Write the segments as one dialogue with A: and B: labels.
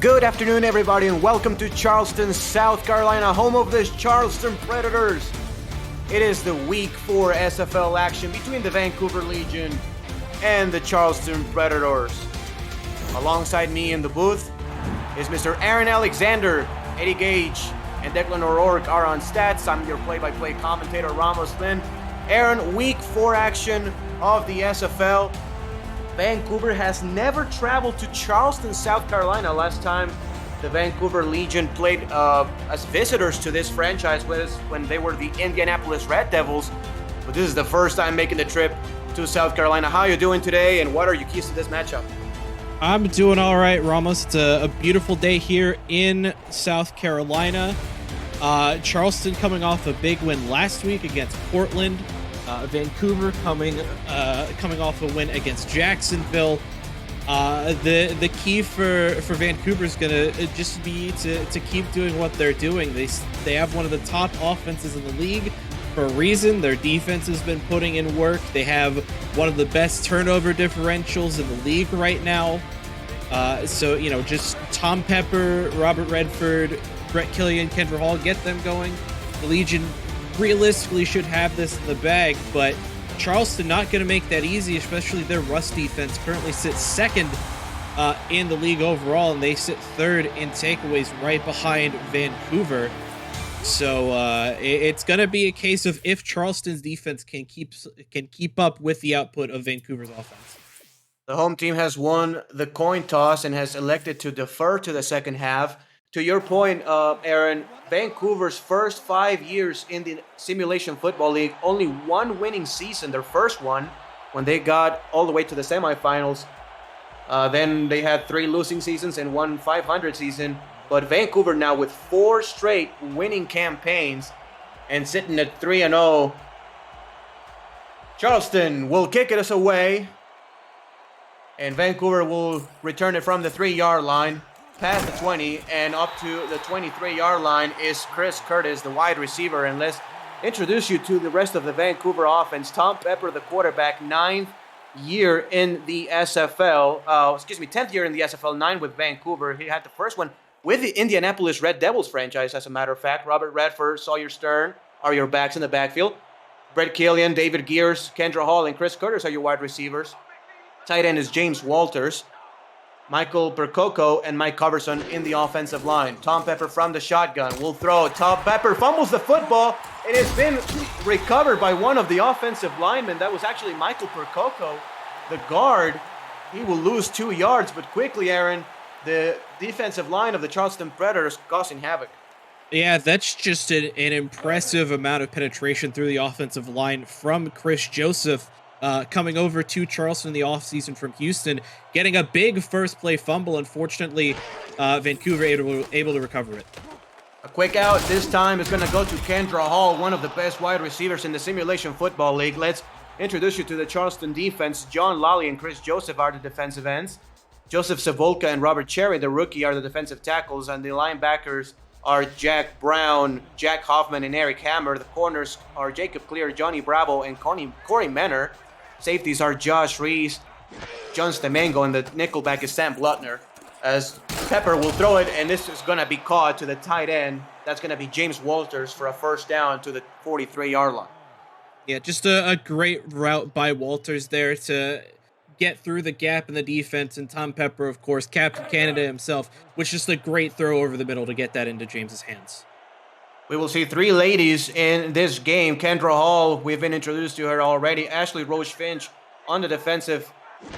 A: Good afternoon, everybody, and welcome to Charleston, South Carolina, home of the Charleston Predators. It is the Week 4 SFL action between the Vancouver Legion and the Charleston Predators. Alongside me in the booth is Mr. Aaron Alexander, Eddie Gage, and Declan O'Rourke are on stats. I'm your play-by-play commentator, Ramos Lynn. Aaron, Week 4 action of the SFL. Vancouver has never traveled to Charleston, South Carolina. Last time the Vancouver Legion played as visitors to this franchise was when they were the Indianapolis Red Devils. But this is the first time making the trip to South Carolina. How are you doing today, and what are your keys to this matchup?
B: I'm doing all right, Ramos. It's a beautiful day here in South Carolina. Charleston coming off a big win last week against Portland. Vancouver coming off a win against Jacksonville. The key for Vancouver is gonna just be to keep doing what they're doing. They have one of the top offenses in the league for a reason. Their defense has been putting in work. They have one of the best turnover differentials in the league right now. So just Tom Pepper, Robert Redford, Brett Killian, Kendra Hall, get them going. The Legion realistically should have this in the bag, but Charleston not going to make that easy, especially their rush defense currently sits second in the league overall, and they sit third in takeaways right behind Vancouver. So it's going to be a case of if Charleston's defense can keep up with the output of Vancouver's offense.
A: The home team has won the coin toss and has elected to defer to the second half. To your point, Aaron, Vancouver's first 5 years in the Simulation Football League, only one winning season, their first one, when they got all the way to the semifinals. Then they had 3 losing seasons and 1 500 season. But Vancouver now with 4 straight winning campaigns and sitting at 3-0. Charleston will kick it us away. And Vancouver will return it from the 3-yard line. Past the 20 and up to the 23-yard line is Chris Curtis, the wide receiver. And let's introduce you to the rest of the Vancouver offense. Tom Pepper, the quarterback, 9th year in the SFL. 10th year in the SFL, 9 with Vancouver. He had the first one with the Indianapolis Red Devils franchise, as a matter of fact. Robert Redford, Sawyer Stern are your backs in the backfield. Brett Killian, David Gears, Kendra Hall, and Chris Curtis are your wide receivers. Tight end is James Walters. Michael Percoco and Mike Coverson in the offensive line. Tom Pepper from the shotgun will throw. Tom Pepper fumbles the football. It has been recovered by one of the offensive linemen. That was actually Michael Percoco, the guard. He will lose 2 yards, but quickly, Aaron, the defensive line of the Charleston Predators causing havoc.
B: Yeah, that's just an impressive amount of penetration through the offensive line from Chris Joseph. Coming over to Charleston in the offseason from Houston, getting a big first play fumble. Unfortunately, Vancouver able to recover it.
A: A quick out this time is going to go to Kendra Hall, one of the best wide receivers in the Simulation Football League. Let's introduce you to the Charleston defense. John Lally and Chris Joseph are the defensive ends. Joseph Savolka and Robert Cherry, the rookie, are the defensive tackles, and the linebackers are Jack Brown, Jack Hoffman, and Eric Hammer. The corners are Jacob Clear, Johnny Bravo, and Corey Menner. Safeties are Josh Reese, John Stemengo, and the nickelback is Sam Blutner. As Pepper will throw it, and this is going to be caught to the tight end. That's going to be James Walters for a first down to the 43-yard line.
B: Yeah, just a great route by Walters there to get through the gap in the defense. And Tom Pepper, of course, Captain Canada himself, was just a great throw over the middle to get that into James's hands.
A: We will see 3 ladies in this game. Kendra Hall, we've been introduced to her already. Ashley Roche Finch on the defensive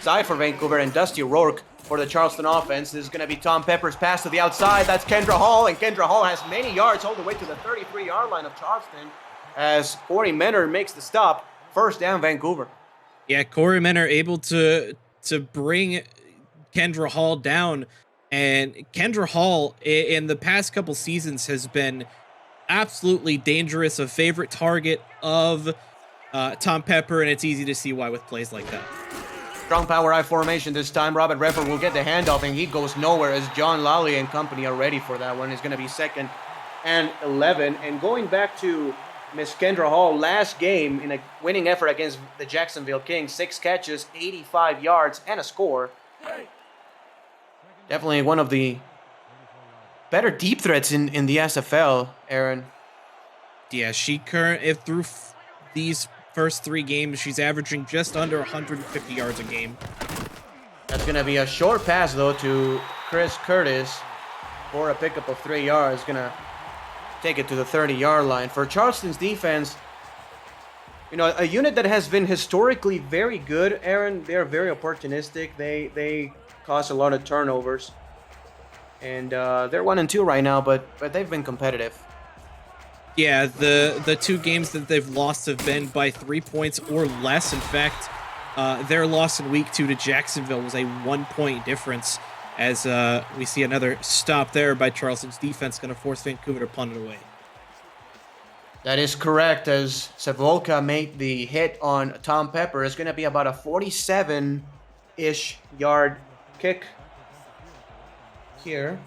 A: side for Vancouver, and Dusty Rourke for the Charleston offense. This is going to be Tom Pepper's pass to the outside. That's Kendra Hall, and Kendra Hall has many yards all the way to the 33-yard line of Charleston as Corey Menner makes the stop. First down, Vancouver.
B: Yeah, Corey Menner able to bring Kendra Hall down, and Kendra Hall in the past couple seasons has been absolutely dangerous, a favorite target of Tom Pepper, and it's easy to see why with plays like that.
A: Strong power I formation this time. Robert Redford will get the handoff, and he goes nowhere as John Lally and company are ready for that one. It's going to be 2nd and 11. And going back to Miss Kendra Hall, last game in a winning effort against the Jacksonville Kings, 6 catches, 85 yards, and a score. Definitely one of the better deep threats in the SFL, Aaron.
B: Yeah, through these first 3 games, she's averaging just under 150 yards a game.
A: That's going to be a short pass, though, to Chris Curtis for a pickup of 3 yards. Going to take it to the 30-yard line. For Charleston's defense, you know, a unit that has been historically very good, Aaron. They're very opportunistic. They cause a lot of turnovers. And they're 1-2 right now, but they've been competitive.
B: Yeah, the 2 games that they've lost have been by 3 points or less. In fact, their loss in week 2 to Jacksonville was a 1-point difference, as we see another stop there by Charleston's defense, going to force Vancouver to punt it away.
A: That is correct, as Savolka made the hit on Tom Pepper. It's going to be about a 47-ish yard kick here.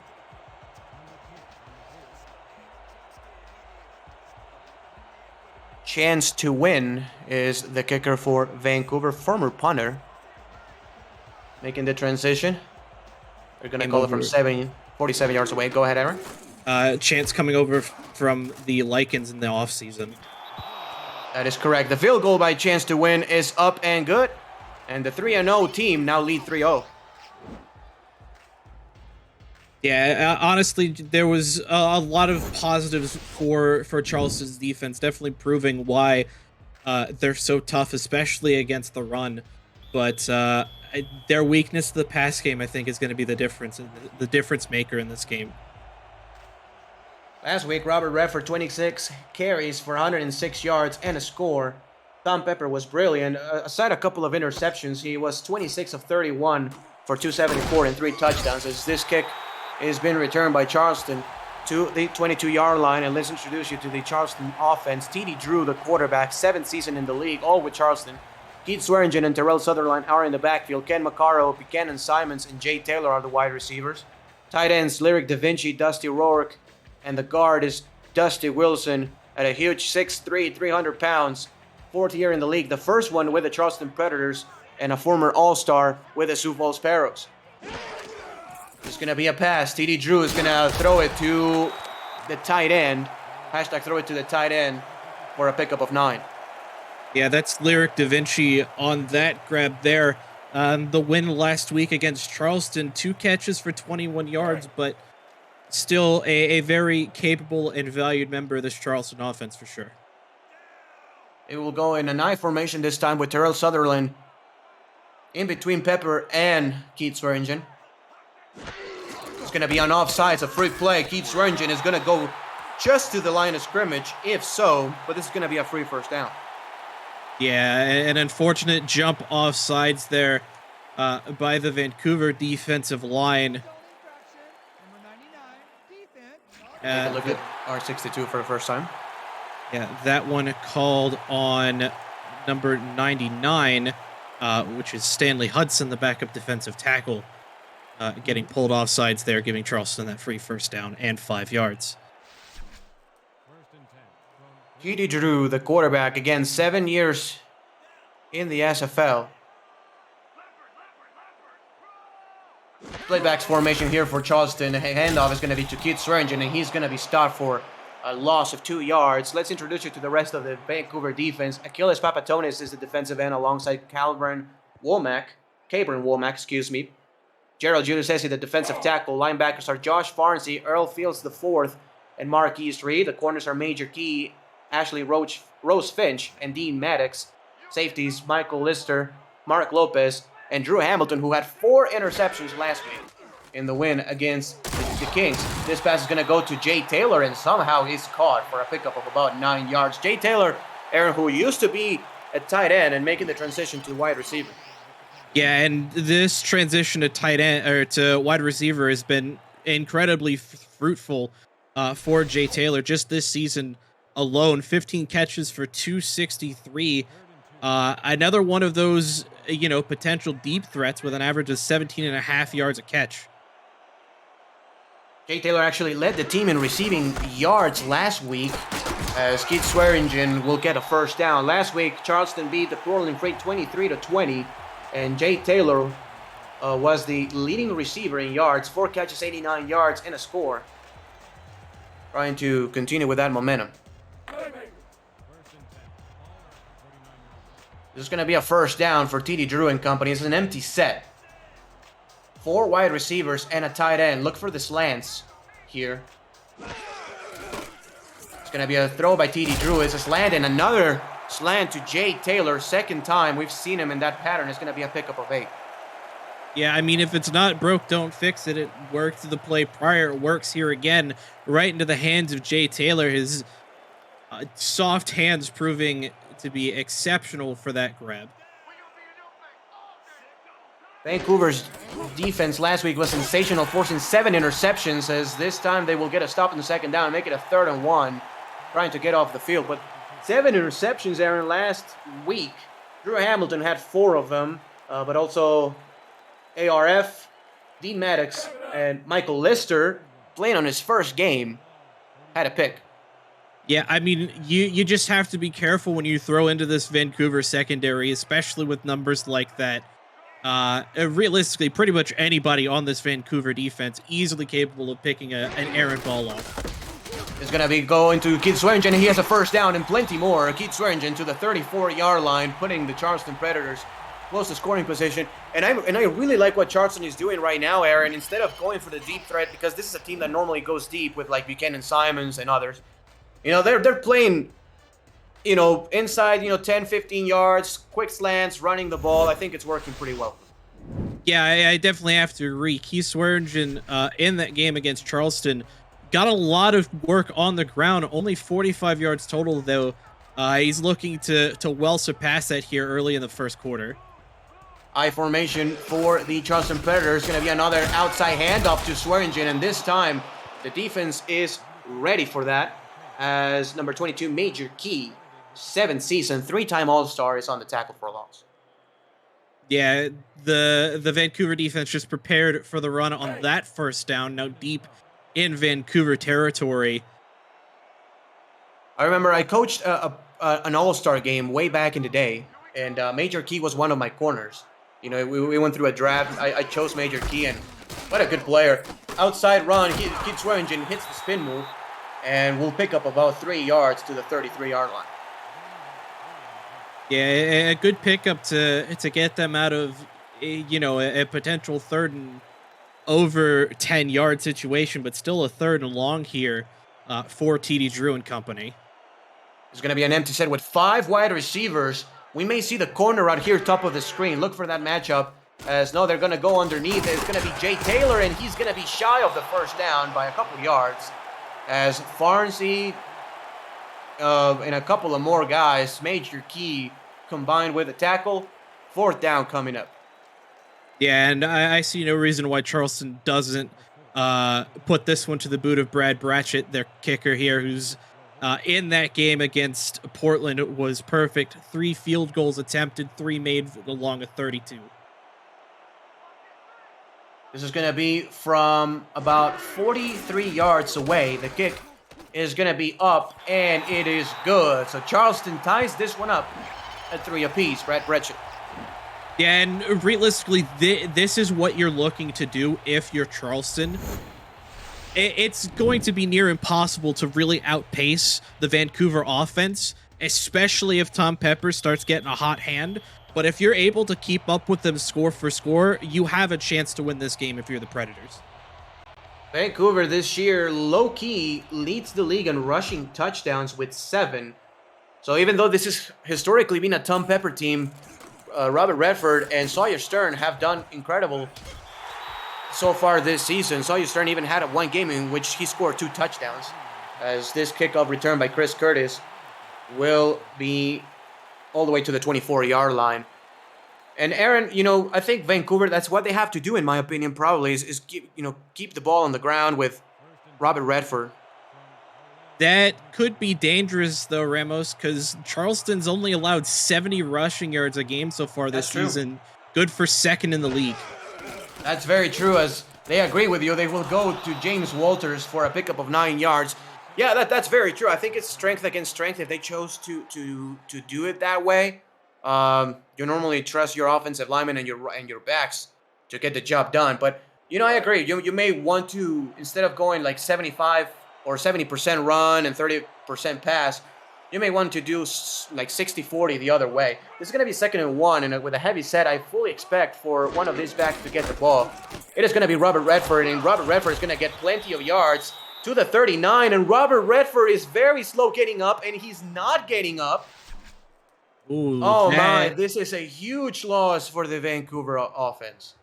A: Chance to win is the kicker for Vancouver, former punter. Making the transition. They're going to call it from 47 yards away. Go ahead, Aaron.
B: Chance coming over from the Lycans in the offseason.
A: That is correct. The field goal by Chance to win is up and good. And the 3-0 team now lead 3-0.
B: Yeah, honestly, there was a lot of positives for Charleston's defense, definitely proving why they're so tough, especially against the run. But their weakness to the pass game, I think, is going to be the difference maker in this game.
A: Last week, Robert Redford, 26 carries for 106 yards and a score. Tom Pepper was brilliant. Aside a couple of interceptions, he was 26 of 31 for 274 and 3 touchdowns. As this kick is being returned by Charleston to the 22-yard line. And let's introduce you to the Charleston offense. TD Drew, the quarterback, 7th season in the league, all with Charleston. Keith Swearingen and Terrell Sutherland are in the backfield. Ken Maccaro, Buchanan Simons, and Jay Taylor are the wide receivers. Tight ends, Lyric Da Vinci, Dusty Rourke, and the guard is Dusty Wilson at a huge 6'3", 300 pounds, 4th year in the league. The first one with the Charleston Predators and a former All-Star with the Sioux Falls Sparrows. It's going to be a pass. TD Drew is going to throw it to the tight end. Hashtag throw it to the tight end for a pickup of 9.
B: Yeah, that's Lyric Da Vinci on that grab there. The win last week against Charleston, 2 catches for 21 yards, but still a very capable and valued member of this Charleston offense for sure.
A: It will go in a 9 formation this time with Terrell Sutherland in between Pepper and Keith Swearingen. It's going to be on offsides, a free play. Keith Swearingen is going to go just to the line of scrimmage, if so, but this is going to be a free first down.
B: Yeah, an unfortunate jump offsides there by the Vancouver defensive line.
A: Take a look at R62 for the first time.
B: Yeah, that one called on number 99, which is Stanley Hudson, the backup defensive tackle, getting pulled offsides there, giving Charleston that free first down and 5 yards.
A: TD Drew, the quarterback, again, 7 years in the SFL. Playbacks formation here for Charleston. Handoff is going to be to Keith Swearingen, and he's going to be stopped for a loss of 2 yards. Let's introduce you to the rest of the Vancouver defense. Achilles Papatonis is the defensive end alongside Cabron Womack. Gerald Giudice, the defensive tackle. Linebackers are Josh Farnsey, Earl Fields IV, and Mark East Reed. The corners are Major Key, Ashley Rose Finch, and Dean Maddox. Safeties, Michael Lister, Mark Lopez, and Drew Hamilton, who had 4 interceptions last week in the win against the Kings. This pass is going to go to Jay Taylor, and somehow he's caught for a pickup of about 9 yards. Jay Taylor, Aaron, who used to be a tight end and making the transition to wide receiver.
B: Yeah, and this transition to tight end or to wide receiver has been incredibly fruitful for Jay Taylor. Just this season alone, 15 catches for 263. Another one of those, potential deep threats with an average of 17.5 yards a catch.
A: Jay Taylor actually led the team in receiving yards last week, as Keith Swearingen will get a first down. Last week, Charleston beat the Portland Freight 23-20, and Jay Taylor was the leading receiver in yards, 4 catches, 89 yards, and a score. trying to continue with that momentum. This is going to be a first down for TD Drew and company. It's an empty set. 4 wide receivers and a tight end. Look for the slants here. It's going to be a throw by TD Drew. It's a slant and another slant to Jay Taylor. Second time we've seen him in that pattern. It's going to be a pickup of 8.
B: Yeah, I mean, if it's not broke, don't fix it. It worked the play prior. It works here again, right into the hands of Jay Taylor. His soft hands proving to be exceptional for that grab.
A: Vancouver's defense last week was sensational, forcing 7 interceptions, as this time they will get a stop in the second down and make it a 3rd and 1, trying to get off the field. But 7 interceptions, Aaron, last week. Drew Hamilton had 4 of them, but also ARF, Dean Maddox, and Michael Lister, playing on his first game, had a pick.
B: Yeah, I mean, you just have to be careful when you throw into this Vancouver secondary, especially with numbers like that. Realistically, pretty much anybody on this Vancouver defense easily capable of picking an errant ball off.
A: It's going to be going to Keith Swearingen, and he has a first down and plenty more. Keith Swearingen to the 34-yard line, putting the Charleston Predators close to scoring position. And I really like what Charleston is doing right now, Aaron. Instead of going for the deep threat, because this is a team that normally goes deep with like Buchanan Simons and others. You know, they're playing, you know, inside, 10, 15 yards, quick slants, running the ball. I think it's working pretty well.
B: Yeah, I definitely have to agree. Keith Swearingen in that game against Charleston got a lot of work on the ground. Only 45 yards total, though. He's looking to well surpass that here early in the first quarter.
A: I formation for the Charleston Predators. Going to be another outside handoff to Swearingen, and this time the defense is ready for that, as number 22, Major Key, 7th season, 3-time All-Star, is on the tackle for a loss.
B: Yeah, the Vancouver defense just prepared for the run on that first down, now deep in Vancouver territory.
A: I remember I coached an All-Star game way back in the day, and Major Key was one of my corners. You know, we went through a draft. I chose Major Key, and what a good player. Outside run, Keith Swearingen hits the spin move, and we'll pick up about 3 yards to the 33-yard line.
B: Yeah, a good pickup to get them out of, a potential 3rd and over 10-yard situation, but still a 3rd and long here for TD Drew and company.
A: It's going to be an empty set with 5 wide receivers. We may see the corner out here top of the screen. Look for that matchup, as no, they're going to go underneath. It's going to be Jay Taylor, and he's going to be shy of the first down by a couple yards, as Farnsey and a couple of more guys, Major Key, combined with a tackle. 4th down coming up.
B: Yeah, and I see no reason why Charleston doesn't put this one to the boot of Brad Bratchett, their kicker here, who's in that game against Portland was perfect. 3 field goals attempted, 3 made along a 32.
A: This is going to be from about 43 yards away. The kick is going to be up, and it is good. So Charleston ties this one up at 3 apiece. Brad Bratchett.
B: Yeah, and realistically, this is what you're looking to do if you're Charleston. It's going to be near impossible to really outpace the Vancouver offense, especially if Tom Peppers starts getting a hot hand. But if you're able to keep up with them score for score, you have a chance to win this game if you're the Predators.
A: Vancouver this year, low-key, leads the league in rushing touchdowns with 7. So even though this has historically been a Tom Pepper team, Robert Redford and Sawyer Stern have done incredible so far this season. Sawyer Stern even had one game in which he scored 2 touchdowns, as this kickoff return by Chris Curtis will be all the way to the 24-yard line. And Aaron, I think Vancouver, that's what they have to do, in my opinion, probably, is keep the ball on the ground with Robert Redford.
B: That could be dangerous, though, Ramos, because Charleston's only allowed 70 rushing yards a game so far this season. Good for 2nd in the league.
A: That's very true, as they agree with you. They will go to James Walters for a pickup of 9 yards. Yeah, that's very true. I think it's strength against strength if they chose to do it that way. You normally trust your offensive linemen and your backs to get the job done. But, I agree. You may want to, instead of going like 75 or 70% run and 30% pass, you may want to do like 60-40 the other way. This is going to be 2nd and 1, and with a heavy set, I fully expect for one of these backs to get the ball. It is going to be Robert Redford, and Robert Redford is going to get plenty of yards to the 39, and Robert Redford is very slow getting up, and he's not getting up.
B: Ooh,
A: oh my, this is a huge loss for the Vancouver offense.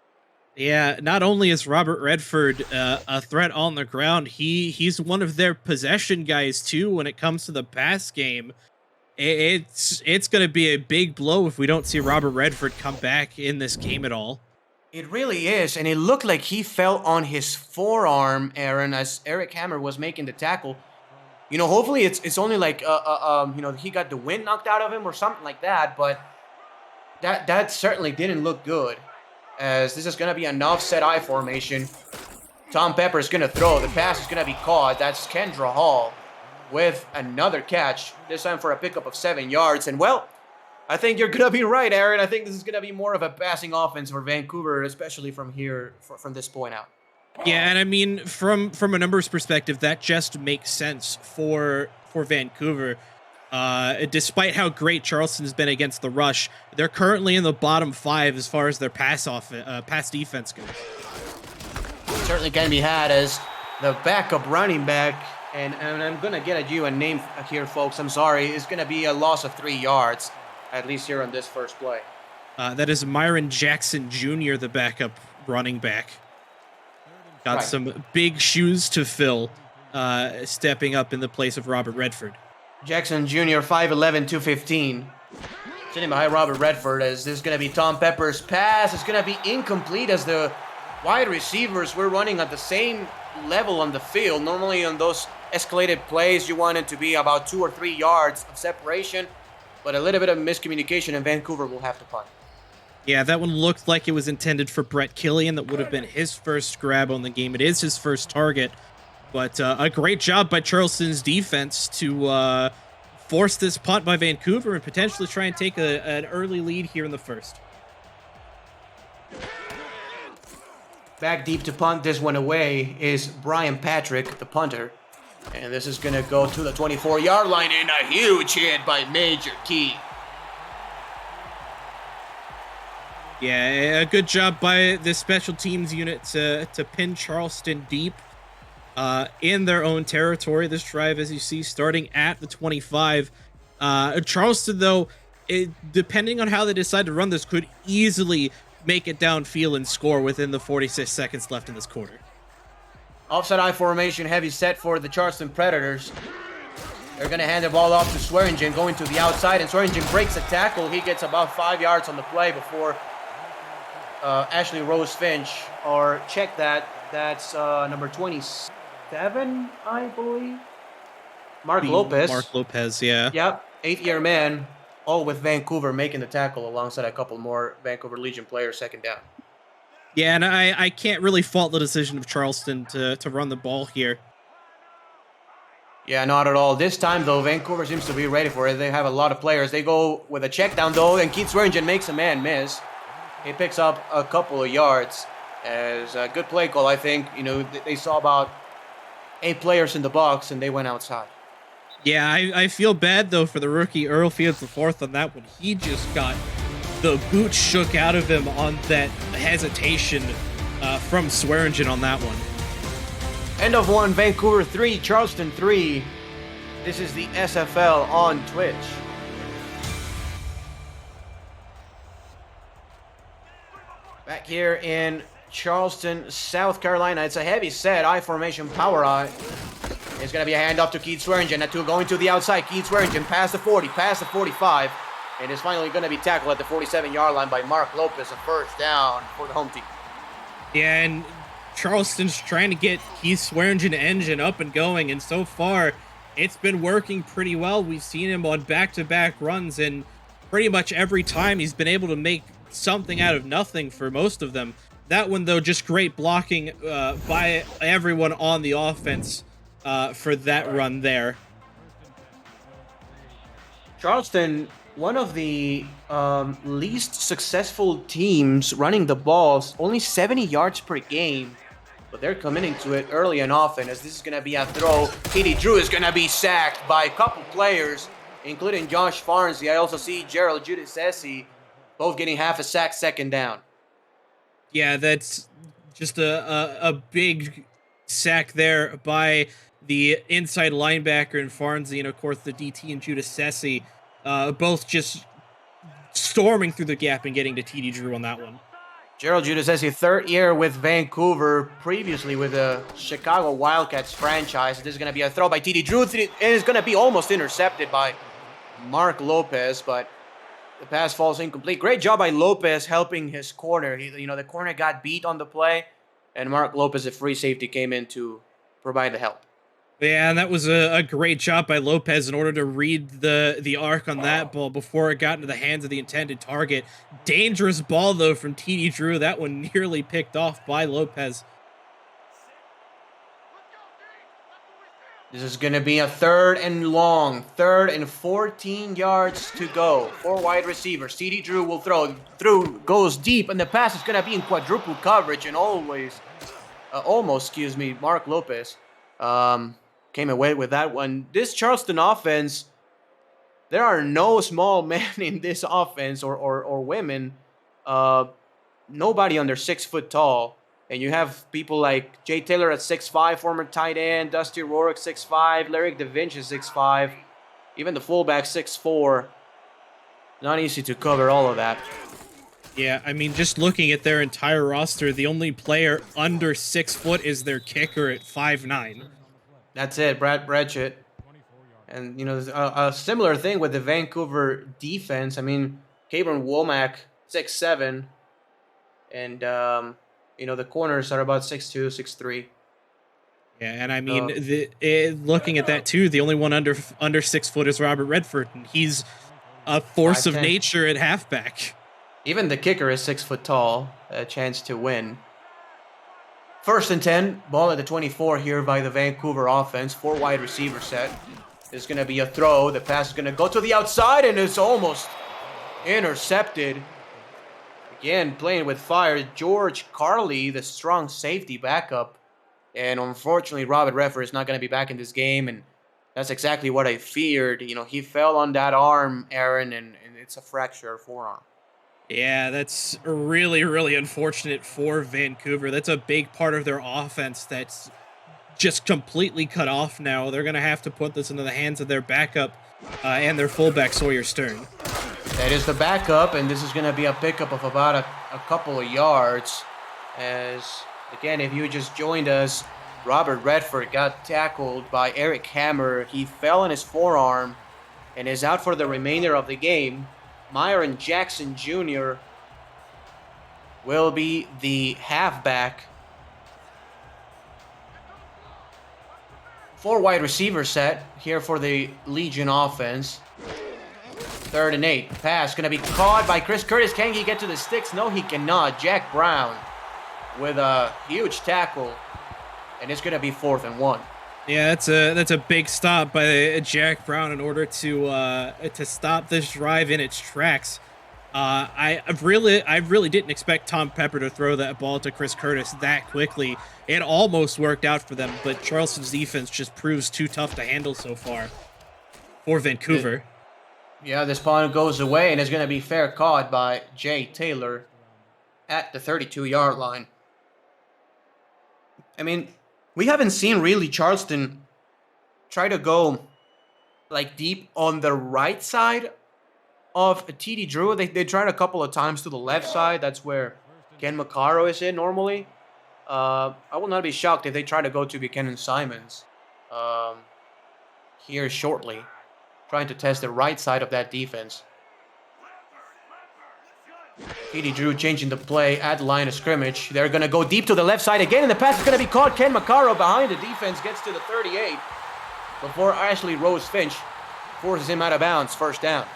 B: Yeah, not only is Robert Redford a threat on the ground, he's one of their possession guys too when it comes to the pass game. It's going to be a big blow if we don't see Robert Redford come back in this game at all.
A: It really is, and it looked like he fell on his forearm, Aaron, as Eric Hammer was making the tackle. You know, hopefully it's only like you know, he got the wind knocked out of him or something like that, but that certainly didn't look good. As this is going to be an offset I formation. Tom Pepper is going to throw. The pass is going to be caught. That's Kendra Hall with another catch, this time for a pickup of 7 yards. And, well, I think you're going to be right, Aaron. I think this is going to be more of a passing offense for Vancouver, especially from here, from this point out.
B: Yeah, and I mean, from a numbers perspective, that just makes sense for Vancouver. Despite how great Charleston's been against the rush, they're currently in the bottom 5 as far as their pass defense goes.
A: Certainly can be had as the backup running back, and I'm gonna get at you a name here, folks. I'm sorry, it's gonna be a loss of 3 yards, at least here on this first play.
B: That is Myron Jackson Jr., the backup running back. Got some big shoes to fill, stepping up in the place of Robert Redford.
A: Jackson Jr., 5'11", 215. Sitting behind Robert Redford, as this is going to be Tom Pepper's pass. It's going to be incomplete as the wide receivers were running at the same level on the field. Normally on those escalated plays, you want it to be about 2 or 3 yards of separation, but a little bit of miscommunication, and Vancouver will have to punt.
B: Yeah, that one looked like it was intended for Brett Killian. That would have been his first grab on the game. It is his first target. But a great job by Charleston's defense to force this punt by Vancouver and potentially try and take an early lead here in the first.
A: Back deep to punt this one away is Brian Patrick, the punter. And this is going to go to the 24-yard line, and a huge hit by Major Key.
B: Yeah, a good job by the special teams unit to pin Charleston deep. In their own territory. This drive, as you see, starting at the 25. Charleston, though, depending on how they decide to run this, could easily make it downfield and score within the 46 seconds left in this quarter.
A: Offside I formation, heavy set for the Charleston Predators. They're going to hand the ball off to Swearingen, going to the outside, and Swearingen breaks a tackle. He gets about 5 yards on the play before Ashley Rose Finch, or check that, that's number 27, I believe. Mark Lopez.
B: Mark Lopez, yeah.
A: Yep, 8-year man, all with Vancouver making the tackle alongside a couple more Vancouver Legion players second down.
B: Yeah, and I can't really fault the decision of Charleston to run the ball here.
A: Yeah, not at all. This time, though, Vancouver seems to be ready for it. They have a lot of players. They go with a check down, though, and Keith Swearingen makes a man miss. He picks up a couple of yards. As a good play call, I think. You know, they saw about 8 players in the box, and they went outside.
B: Yeah, I feel bad, though, for the rookie Earl Fields IV on that one. He just got the boot shook out of him on that hesitation from Swearingen on that one.
A: End of one, Vancouver 3, Charleston 3. This is the SFL on Twitch. Back here in Charleston, South Carolina. It's a heavy set, I formation, power I. It's going to be a handoff to Keith Swearingen. That two going to the outside. Keith Swearingen past the 40, past the 45. And is finally going to be tackled at the 47-yard line by Mark Lopez. A first down for the home team.
B: Yeah, and Charleston's trying to get Keith Swearingen engine up and going. And so far, it's been working pretty well. We've seen him on back-to-back runs. And pretty much every time he's been able to make something out of nothing for most of them. That one, though, just great blocking by everyone on the offense for that run there.
A: Charleston, one of the least successful teams running the balls, only 70 yards per game. but they're committing to it early and often, as this is going to be a throw. TD Drew is going to be sacked by a couple players, including Josh Farnsey. I also see Gerald Giudice both getting half a sack, second down.
B: Yeah, that's just a big sack there by the inside linebacker and Farnsey, and of course the DT and Giudice, both just storming through the gap and getting to TD Drew on that one.
A: Gerald Giudice, third year with Vancouver, previously with the Chicago Wildcats franchise. This is going to be a throw by TD Drew. It is going to be almost intercepted by Mark Lopez, but the pass falls incomplete. Great job by Lopez helping his corner. The corner got beat on the play, and Mark Lopez, a free safety, came in to provide the help.
B: Yeah, and that was a great job by Lopez in order to read the arc on that ball before it got into the hands of the intended target. Dangerous ball, though, from TD Drew. That one nearly picked off by Lopez.
A: This is going to be a third and long. Third and 14 yards to go. 4 wide receivers. TD Drew will throw. Goes deep, and the pass is going to be in quadruple coverage, and Mark Lopez came away with that one. This Charleston offense, there are no small men in this offense or women. Nobody under 6 foot tall. And you have people like Jay Taylor at 6'5", former tight end, Dusty Rourke 6'5", Larry DeVinch is 6'5", even the fullback 6'4". Not easy to cover all of that.
B: Yeah, I mean, just looking at their entire roster, the only player under 6 foot is their kicker at 5'9".
A: That's it, Brad Bretchett. And, there's a similar thing with the Vancouver defense. I mean, Cabron Womack, 6'7", and, the corners are about 6'2", 6'3".
B: Yeah, and I mean, looking at that, too, the only one under 6 foot is Robert Redford, and he's a force
A: 5'10".
B: of nature at halfback.
A: Even the kicker is 6 foot tall, a chance to win. First and 10, ball at the 24 here by the Vancouver offense. 4 wide receiver set. There's going to be a throw. The pass is going to go to the outside, and it's almost intercepted. Again, playing with fire. George Carley, the strong safety backup. And unfortunately, Robert Redford is not going to be back in this game, and that's exactly what I feared. He fell on that arm, Aaron, and it's a fractured forearm.
B: Yeah, that's really, really unfortunate for Vancouver. That's a big part of their offense that's just completely cut off now. They're going to have to put this into the hands of their backup and their fullback, Sawyer Stern.
A: That is the backup, and this is going to be a pickup of about a couple of yards. As, again, if you just joined us, Robert Redford got tackled by Eric Hammer. He fell on his forearm and is out for the remainder of the game. Myron Jackson Jr. will be the halfback. 4 wide receiver set here for the Legion offense. 3rd and 8. Pass going to be caught by Chris Curtis. Can he get to the sticks? No, he cannot. Jack Brown with a huge tackle. And it's going to be 4th and 1.
B: Yeah, that's a big stop by Jack Brown in order to stop this drive in its tracks. I really didn't expect Tom Pepper to throw that ball to Chris Curtis that quickly. It almost worked out for them, but Charleston's defense just proves too tough to handle so far for Vancouver.
A: Yeah, this punt goes away, and it's going to be fair caught by Jay Taylor at the 32-yard line. I mean, we haven't seen really Charleston try to go deep on the right side of TD Drew. They tried a couple of times to the left side. That's where Ken Maccaro is in normally. I will not be shocked if they try to go to Buchanan Simons here shortly, trying to test the right side of that defense. TD Drew changing the play at the line of scrimmage. They're going to go deep to the left side again, and the pass is going to be caught. Ken Maccaro behind the defense gets to the 38 before Ashley Rose Finch forces him out of bounds. First down.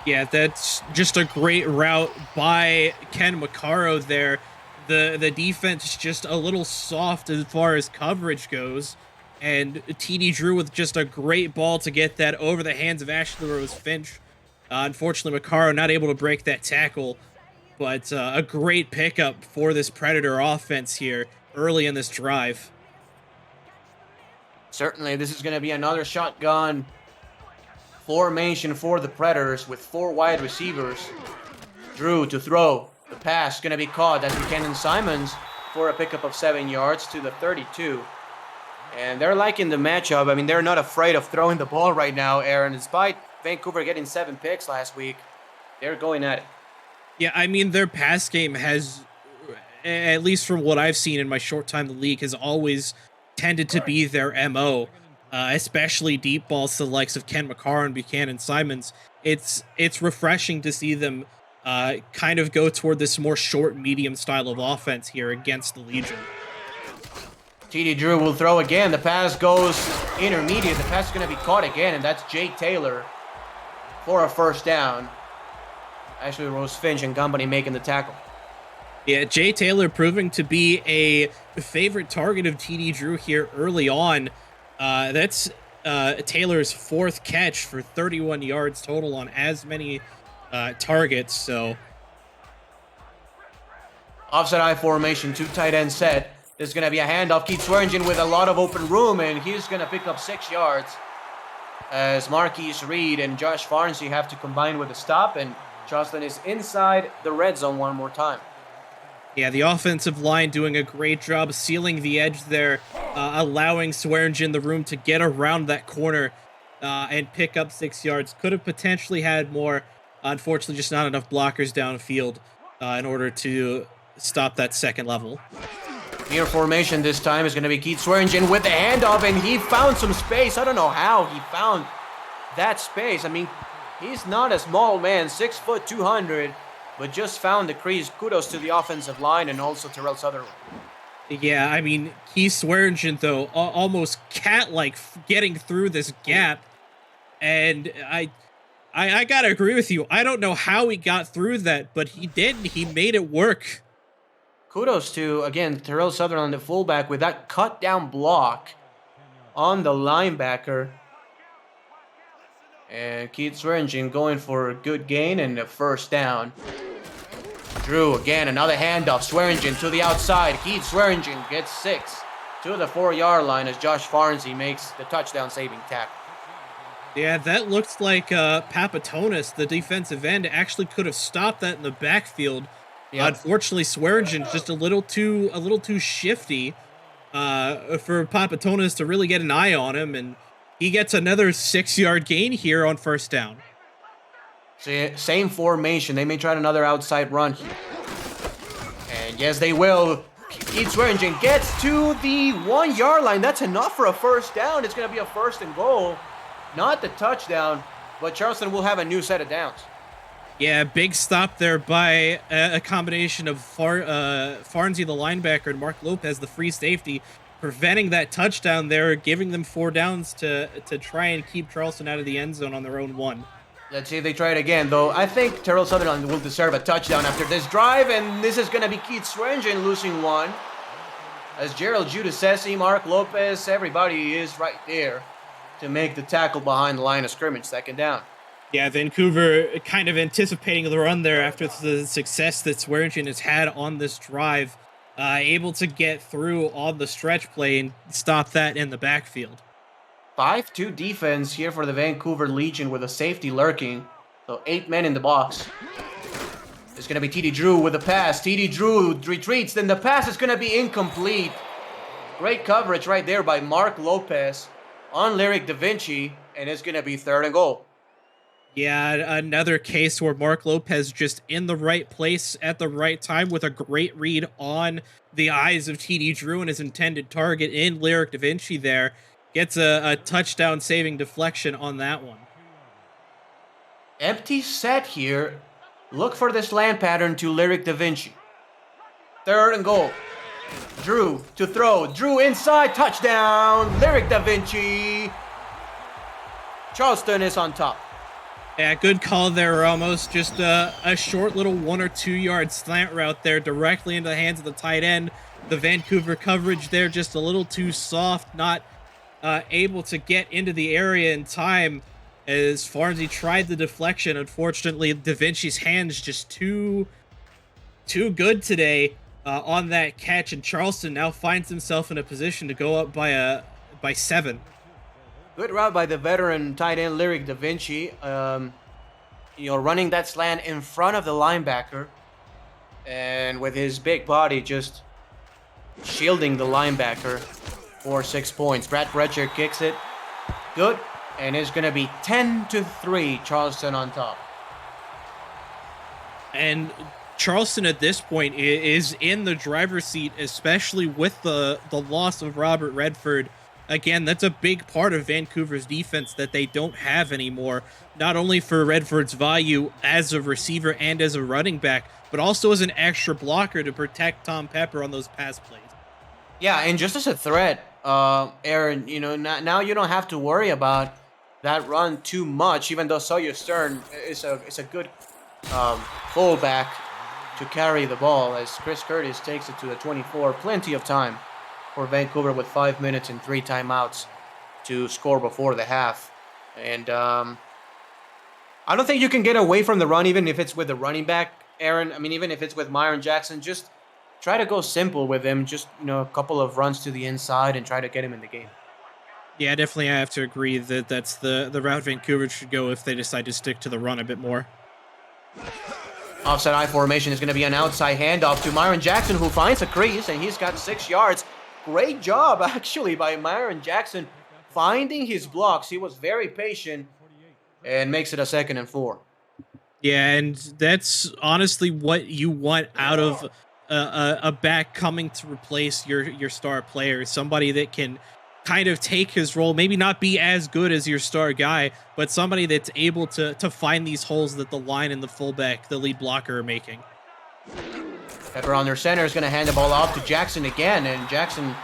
B: Yeah, that's just a great route by Ken Maccaro there. The defense is just a little soft as far as coverage goes, and TD Drew with just a great ball to get that over the hands of Ashley Rose Finch. Unfortunately, Maccaro not able to break that tackle, but a great pickup for this Predator offense here. early in this drive.
A: Certainly, this is going to be another shotgun formation for the Predators with 4 wide receivers. Drew to throw. The pass going to be caught as Buchanan Simons for a pickup of 7 yards to the 32. And they're liking the matchup. I mean, they're not afraid of throwing the ball right now, Aaron. Despite Vancouver getting 7 picks last week, they're going at it.
B: Yeah, I mean, their pass game has, at least from what I've seen in my short time in the league, has always tended to be their MO, especially deep balls to the likes of Ken McCarr and Buchanan Simons. It's refreshing to see them kind of go toward this more short, medium style of offense here against the Legion.
A: TD Drew will throw again. The pass goes intermediate. The pass is going to be caught again, and that's Jake Taylor for a first down. Actually, Rose Finch and company making the tackle.
B: Yeah, Jay Taylor proving to be a favorite target of TD Drew here early on. That's Taylor's 4th catch for 31 yards total on as many targets. So,
A: offset I formation, 2 tight end set. There's going to be a handoff. Keith Swearingen with a lot of open room, and he's going to pick up 6 yards as Marquise Reed and Josh Farnsey have to combine with a stop, and Charleston is inside the red zone one more time.
B: Yeah, the offensive line doing a great job sealing the edge there, allowing Swearingen the room to get around that corner and pick up 6 yards. Could have potentially had more. Unfortunately, just not enough blockers downfield in order to stop that second level.
A: Near formation this time is going to be Keith Swearingen with the handoff, and he found some space. I don't know how he found that space. I mean, he's not a small man, 6 foot 200, but just found the crease. Kudos to the offensive line and also Terrell Sutherland.
B: Yeah, I mean, Keith Swearingen, though, almost cat-like getting through this gap. And I gotta agree with you. I don't know how he got through that, but he did. He made it work.
A: Kudos to, again, Terrell Sutherland, the fullback, with that cut-down block on the linebacker. And Keith Swearingen going for a good gain and a first down. Drew, again, another handoff. Swearingen to the outside. Keith Swearingen gets 6 to the 4-yard line as Josh Farnsey makes the touchdown-saving tackle.
B: Yeah, that looks like Papatonis, the defensive end, actually could have stopped that in the backfield. Yep. Unfortunately, Swearingen's just a little too shifty for Papatonis to really get an eye on him, and he gets another 6-yard gain here on first down.
A: Same formation. They may try another outside run here. And yes, they will. Keith Swearingen gets to the 1-yard line. That's enough for a first down. It's going to be a 1st and goal. Not the touchdown, but Charleston will have a new set of downs.
B: Yeah, big stop there by a combination of Farnsey, the linebacker, and Mark Lopez, the free safety, preventing that touchdown there, giving them 4 downs to try and keep Charleston out of the end zone on their own 1.
A: Let's see if they try it again, though. I think Terrell Sutherland will deserve a touchdown after this drive, and this is going to be Keith Swearingen losing 1. As Gerald Giudice, Mark Lopez, everybody is right there to make the tackle behind the line of scrimmage, 2nd down.
B: Yeah, Vancouver kind of anticipating the run there after the success that Swearingen has had on this drive, able to get through on the stretch play and stop that in the backfield.
A: 5-2 defense here for the Vancouver Legion with a safety lurking. So 8 men in the box. It's going to be TD Drew with the pass. TD Drew retreats, then the pass is going to be incomplete. Great coverage right there by Mark Lopez on Lyric Da Vinci, and it's going to be 3rd and goal.
B: Yeah, another case where Mark Lopez just in the right place at the right time with a great read on the eyes of TD Drew and his intended target in Lyric Da Vinci there. Gets a touchdown-saving deflection on that one.
A: Empty set here. Look for this land pattern to Lyric Da Vinci. 3rd and goal. Drew to throw. Drew inside. Touchdown. Lyric Da Vinci. Charleston is on top.
B: Yeah, good call there, Ramos. Just a short little 1 or 2 yard slant route there directly into the hands of the tight end. The Vancouver coverage there just a little too soft, not able to get into the area in time as Farnsey tried the deflection. Unfortunately, Da Vinci's hands just too good today. on that catch, and Charleston now finds himself in a position to go up by 7.
A: Good route by the veteran tight end Lyric Da Vinci. Running that slant in front of the linebacker, and with his big body just shielding the linebacker for 6 points. Brad Bretcher kicks it. Good. And it's going to be 10-3, Charleston on top.
B: And Charleston at this point is in the driver's seat, especially with the loss of Robert Redford. Again, that's a big part of Vancouver's defense that they don't have anymore, not only for Redford's value as a receiver and as a running back, but also as an extra blocker to protect Tom Pepper on those pass plays.
A: Yeah, and just as a threat, Aaron, now you don't have to worry about that run too much, even though Sawyer Stern is a good fullback to carry the ball, as Chris Curtis takes it to the 24. Plenty of time for Vancouver with 5 minutes and 3 timeouts to score before the half. And I don't think you can get away from the run, even if it's with the running back, Aaron. I mean, even if it's with Myron Jackson, just try to go simple with him. Just, a couple of runs to the inside and try to get him in the game.
B: Yeah, definitely I have to agree that that's the route Vancouver should go if they decide to stick to the run a bit more.
A: Offside I formation is going to be an outside handoff to Myron Jackson, who finds a crease, and he's got 6 yards. Great job, actually, by Myron Jackson finding his blocks. He was very patient and makes it a 2nd and 4.
B: Yeah, and that's honestly what you want out of a back coming to replace your star player, somebody that can kind of take his role, maybe not be as good as your star guy, but somebody that's able to find these holes that the line and the fullback, the lead blocker, are making.
A: Pepper under center is going to hand the ball off to Jackson again, and Jackson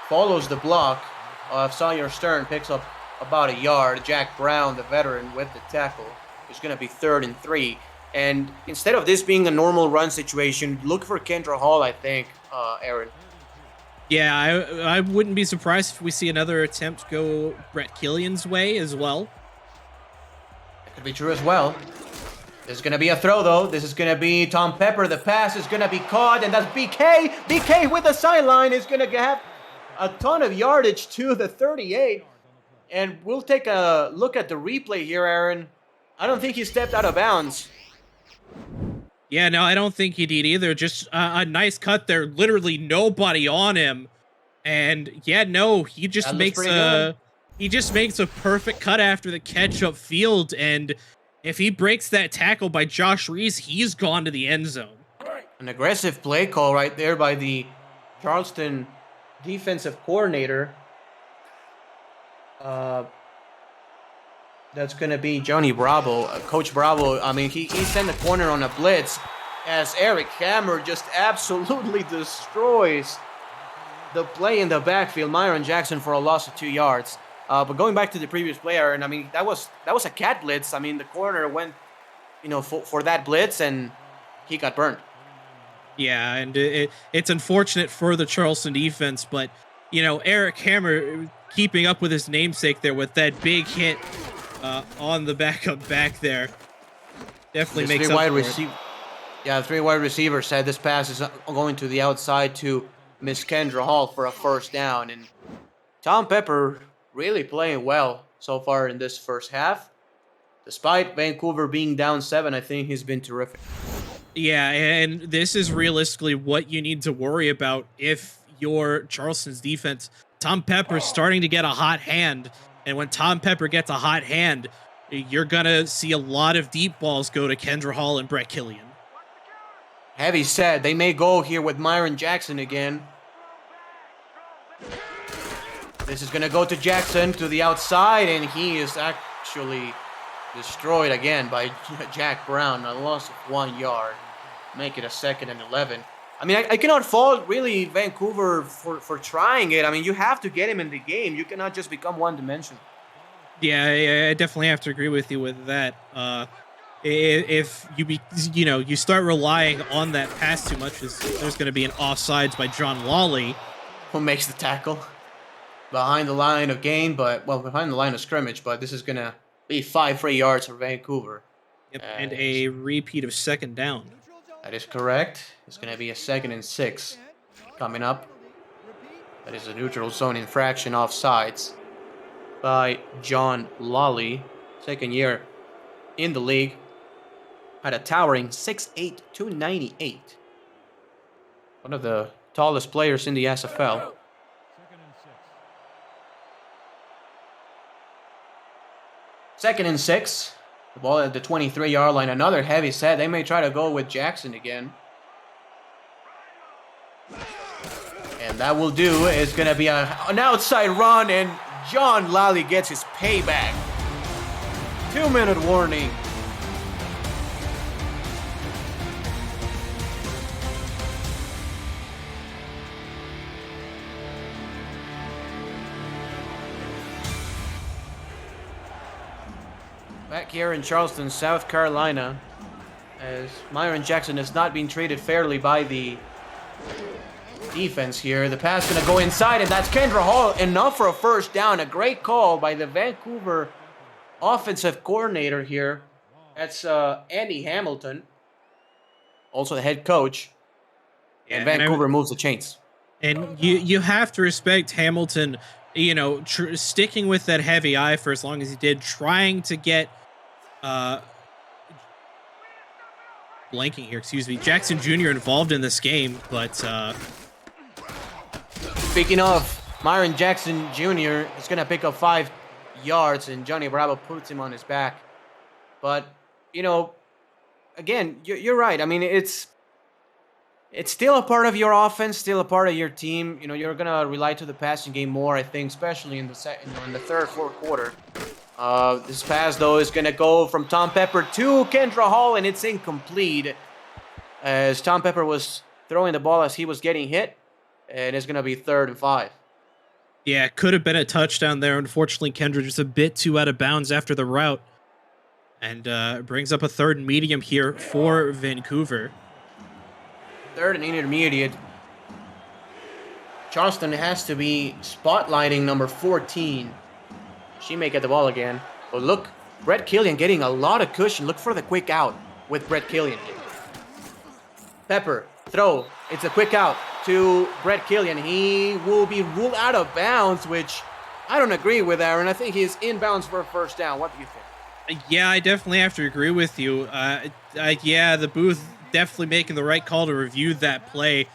A: follows the block of Sawyer Stern, picks up about a yard. Jack Brown, the veteran, with the tackle. It's going to be 3rd and 3. And instead of this being a normal run situation, look for Kendra Hall, I think, Aaron.
B: Yeah, I wouldn't be surprised if we see another attempt go Brett Killian's way as well.
A: That could be true as well. There's going to be a throw, though. This is going to be Tom Pepper. The pass is going to be caught, and that's BK. BK with the sideline is going to have a ton of yardage to the 38. And we'll take a look at the replay here, Aaron. I don't think he stepped out of bounds.
B: Yeah, no, I don't think he did either. Just a nice cut there. Literally nobody on him. And yeah, no, he just makes a perfect cut after the catch up field. And if he breaks that tackle by Josh Reese, he's gone to the end zone.
A: An aggressive play call right there by the Charleston defensive coordinator. That's going to be Johnny Bravo. Coach Bravo, I mean, he sent the corner on a blitz as Eric Hammer just absolutely destroys the play in the backfield. Myron Jackson for a loss of 2 yards. But going back to the previous player, and I mean, that was a cat blitz. I mean, the corner went, for that blitz, and he got burned.
B: Yeah, and it's unfortunate for the Charleston defense, but, Eric Hammer keeping up with his namesake there with that big hit on the backup back there definitely makes up for it.
A: Yeah, 3 wide receivers said this pass is going to the outside to Miss Kendra Hall for a 1st down. And Tom Pepper really playing well so far in this first half. Despite Vancouver being down 7, I think he's been terrific.
B: Yeah, and this is realistically what you need to worry about if you're Charleston's defense. Tom Pepper's starting to get a hot hand. And when Tom Pepper gets a hot hand, you're going to see a lot of deep balls go to Kendra Hall and Brett Killian.
A: Heavy set. They may go here with Myron Jackson again. This is going to go to Jackson to the outside, and he is actually destroyed again by Jack Brown. A loss of 1 yard. Make it a 2nd and 11. I mean, I cannot fault, really, Vancouver for trying it. I mean, you have to get him in the game. You cannot just become one-dimensional.
B: Yeah, I definitely have to agree with you with that. If you start relying on that pass too much, there's going to be an offsides by John Lawley.
A: Who makes the tackle behind the line of behind the line of scrimmage, but this is going to be 5 free yards for Vancouver.
B: Yep, and a repeat of 2nd down.
A: That is correct. It's going to be a 2nd and 6 coming up. That is a neutral zone infraction offsides by John Lally, 2nd year in the league. Had a towering 6'8", 298. One of the tallest players in the SFL. 2nd and 6. The ball at the 23-yard line. Another heavy set. They may try to go with Jackson again. And that will do. It's going to be an outside run, and John Lally gets his payback. 2-minute warning. Back here in Charleston, South Carolina, as Myron Jackson has not been treated fairly by the defense here. The pass going to go inside, and that's Kendra Hall. Enough for a first down. A great call by the Vancouver offensive coordinator here. That's Andy Hamilton, also the head coach. And Vancouver moves the chains.
B: And you have to respect Hamilton, you know, sticking with that heavy eye for as long as he did, trying to get blanking here, excuse me, Jackson Jr. involved in this game, but
A: speaking of, Myron Jackson Jr. is going to pick up 5 yards, and Johnny Bravo puts him on his back. But, you know, again, you're right. I mean, it's still a part of your offense, still a part of your team. You know, you're going to rely to the passing game more, I think, especially in the third, fourth quarter. This pass, though, is going to go from Tom Pepper to Kendra Hall, and it's incomplete as Tom Pepper was throwing the ball as he was getting hit, and it's going to be 3rd and 5.
B: Yeah, could have been a touchdown there. Unfortunately, Kendra just a bit too out of bounds after the route, and brings up a 3rd and medium here for Vancouver.
A: 3rd and intermediate. Charleston has to be spotlighting number 14. She may get the ball again. But look, Brett Killian getting a lot of cushion. Look for the quick out with Brett Killian. Pepper, throw. It's a quick out to Brett Killian. He will be ruled out of bounds, which I don't agree with, Aaron. I think he's inbounds for a first down. What do you think?
B: Yeah, I definitely have to agree with you. Yeah, the booth definitely making the right call to review that play.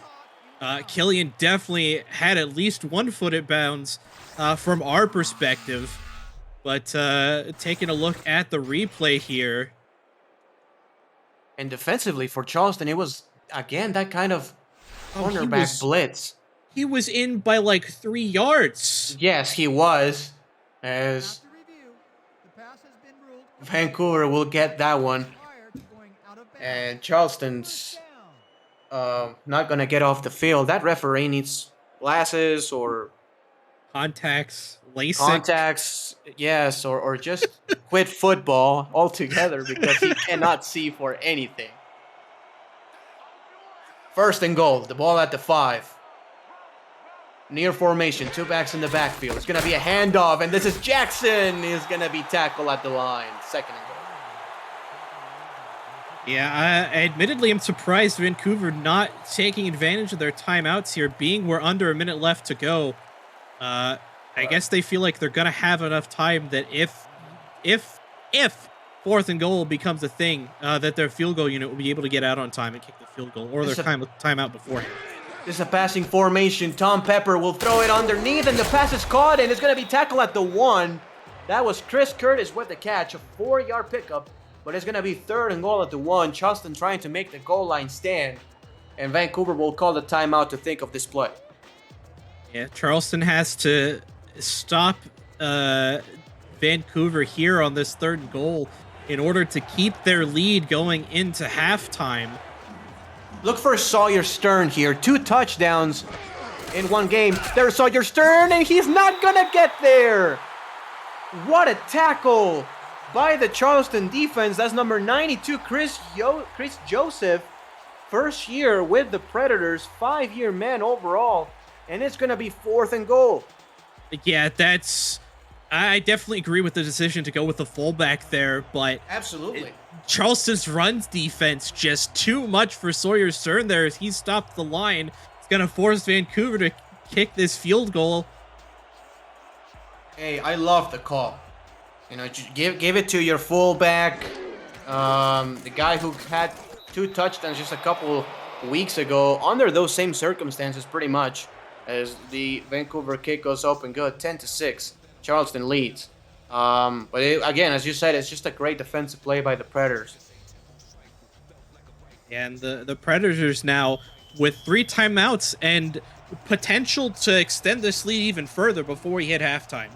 B: Killian definitely had at least 1 foot at bounds from our perspective. But taking a look at the replay here. And
A: defensively for Charleston, it was, again, that kind of cornerback blitz.
B: He was in by like 3 yards.
A: Yes, he was. As Vancouver will get that one. And Charleston's not going to get off the field. That referee needs glasses or
B: contacts, LASIK.
A: Contacts, yes, or just quit football altogether because he cannot see for anything. 1st and goal. The ball at the 5. Near formation. 2 backs in the backfield. It's going to be a handoff, and this is Jackson. He's going to be tackled at the line. 2nd and goal.
B: Yeah, admittedly, I'm surprised Vancouver not taking advantage of their timeouts here, being we're under a minute left to go. I guess they feel like they're going to have enough time that if 4th and goal becomes a thing, that their field goal unit will be able to get out on time and kick the field goal, or their timeout beforehand.
A: This is a passing formation. Tom Pepper will throw it underneath, and the pass is caught, and it's going to be tackled at the 1. That was Chris Curtis with the catch, a 4-yard pickup, but it's going to be 3rd and goal at the 1. Charleston trying to make the goal line stand, and Vancouver will call the timeout to think of this play.
B: Yeah, Charleston has to stop Vancouver here on this 3rd and goal in order to keep their lead going into halftime.
A: Look for Sawyer Stern here. 2 touchdowns in one game. There's Sawyer Stern, and he's not going to get there. What a tackle by the Charleston defense. That's number 92, Chris Joseph. First year with the Predators, 5-year man overall. And it's going to be 4th and goal.
B: Yeah, I definitely agree with the decision to go with the fullback there, but
A: absolutely,
B: Charleston's runs defense just too much for Sawyer Stern there as he stopped the line. It's going to force Vancouver to kick this field goal.
A: Hey, I love the call. You know, give it to your fullback, the guy who had 2 touchdowns just a couple weeks ago under those same circumstances, pretty much. As the Vancouver kick goes open good, 10-6. Charleston leads. Again, as you said, it's just a great defensive play by the Predators.
B: And the Predators now with 3 timeouts and potential to extend this lead even further before we hit halftime.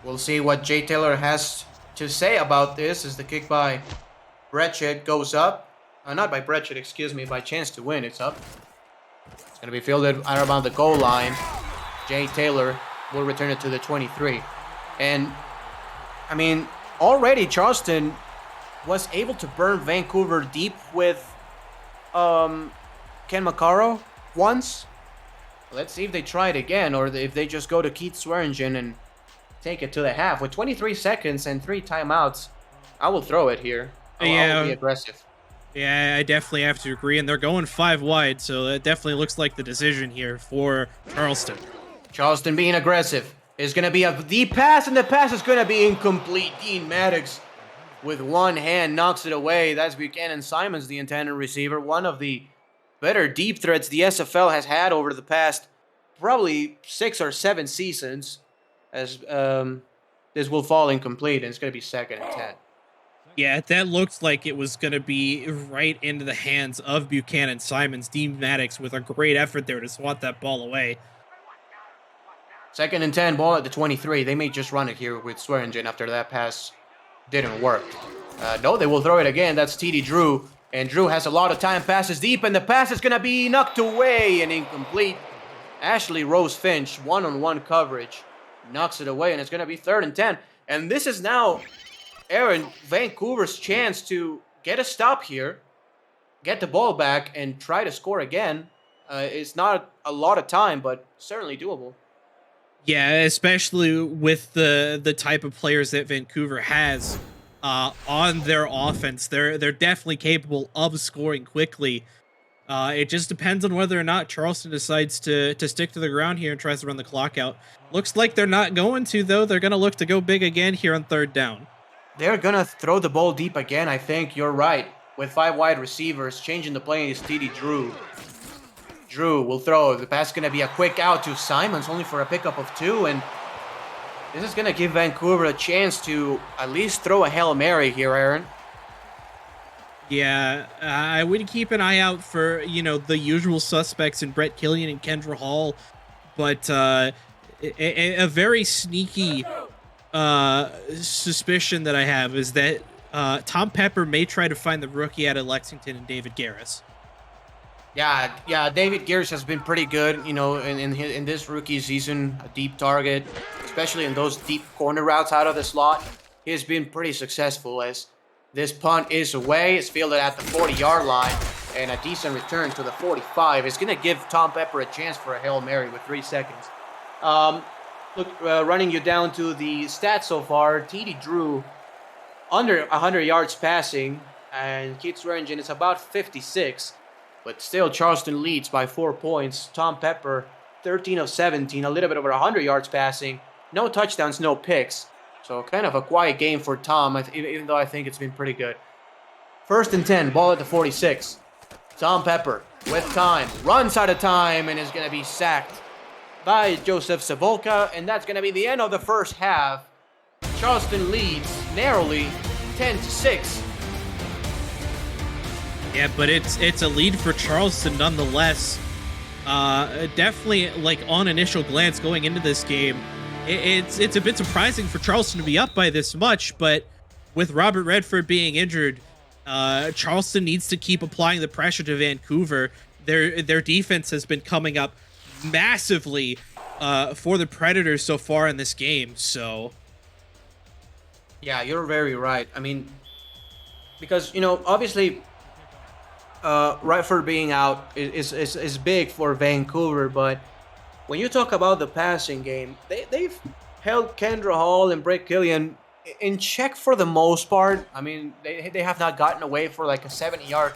A: We'll see what Jay Taylor has to say about this as the kick by Brechet goes up. Not by Brechet, excuse me, by Chance to Win, it's up. It's going to be fielded at around the goal line. Jay Taylor will return it to the 23. And, I mean, already Charleston was able to burn Vancouver deep with Ken Maccaro once. Let's see if they try it again or if they just go to Keith Swearingen and take it to the half. With 23 seconds and 3 timeouts, I will throw it here. I will be aggressive.
B: Yeah, I definitely have to agree. And they're going 5 wide, so it definitely looks like the decision here for Charleston.
A: Charleston being aggressive. Is going to be a deep pass, and the pass is going to be incomplete. Dean Maddox with one hand knocks it away. That's Buchanan Simons, the intended receiver. One of the better deep threats the SFL has had over the past probably 6 or 7 seasons. As this will fall incomplete, and it's going to be 2nd and 10.
B: Yeah, that looked like it was going to be right into the hands of Buchanan Simons. Dean Maddox with a great effort there to swat that ball away.
A: 2nd and 10, ball at the 23. They may just run it here with Swearingen after that pass didn't work. No, they will throw it again. That's TD Drew. And Drew has a lot of time, passes deep, and the pass is going to be knocked away and incomplete. Ashley Rose Finch, one-on-one coverage, knocks it away, and it's going to be 3rd and 10. And this is now, Aaron, Vancouver's chance to get a stop here, get the ball back, and try to score again. It's not a lot of time, but certainly doable.
B: Yeah, especially with the type of players that Vancouver has on their offense. They're definitely capable of scoring quickly. It just depends on whether or not Charleston decides to stick to the ground here and tries to run the clock out. Looks like they're not going to, though. They're going to look to go big again here on 3rd down.
A: They're going to throw the ball deep again, I think. You're right. With 5 wide receivers, changing the play is TD Drew. Drew will throw. The pass is going to be a quick out to Simons, only for a pickup of 2. And this is going to give Vancouver a chance to at least throw a Hail Mary here, Aaron.
B: Yeah, I would keep an eye out for, the usual suspects in Brett Killian and Kendra Hall. But a very sneaky suspicion that I have is that Tom Pepper may try to find the rookie out of Lexington and David Garris.
A: Yeah, David Garris has been pretty good, in this rookie season, a deep target, especially in those deep corner routes out of the slot. He has been pretty successful as this punt is away. It's fielded at the 40-yard line, and a decent return to the 45 is going to give Tom Pepper a chance for a Hail Mary with 3 seconds. Running you down to the stats so far, TD Drew under 100 yards passing, and Keith Swearingen is about 56. But still, Charleston leads by 4 points. Tom Pepper, 13 of 17, a little bit over 100 yards passing. No touchdowns, no picks. So kind of a quiet game for Tom, even though I think it's been pretty good. 1st and 10, ball at the 46. Tom Pepper, with time, runs out of time, and is going to be sacked by Joseph Savolka. And that's going to be the end of the first half. Charleston leads narrowly, 10-6.
B: Yeah, but it's a lead for Charleston nonetheless. Definitely, on initial glance going into this game, it's a bit surprising for Charleston to be up by this much, but with Robert Redford being injured, Charleston needs to keep applying the pressure to Vancouver. Their defense has been coming up massively for the Predators so far in this game, so...
A: Yeah, you're very right. I mean, because, obviously... Redford being out is big for Vancouver, but when you talk about the passing game, they've held Kendra Hall and Brett Killian in check for the most part. I mean, they have not gotten away for like a 70-yard,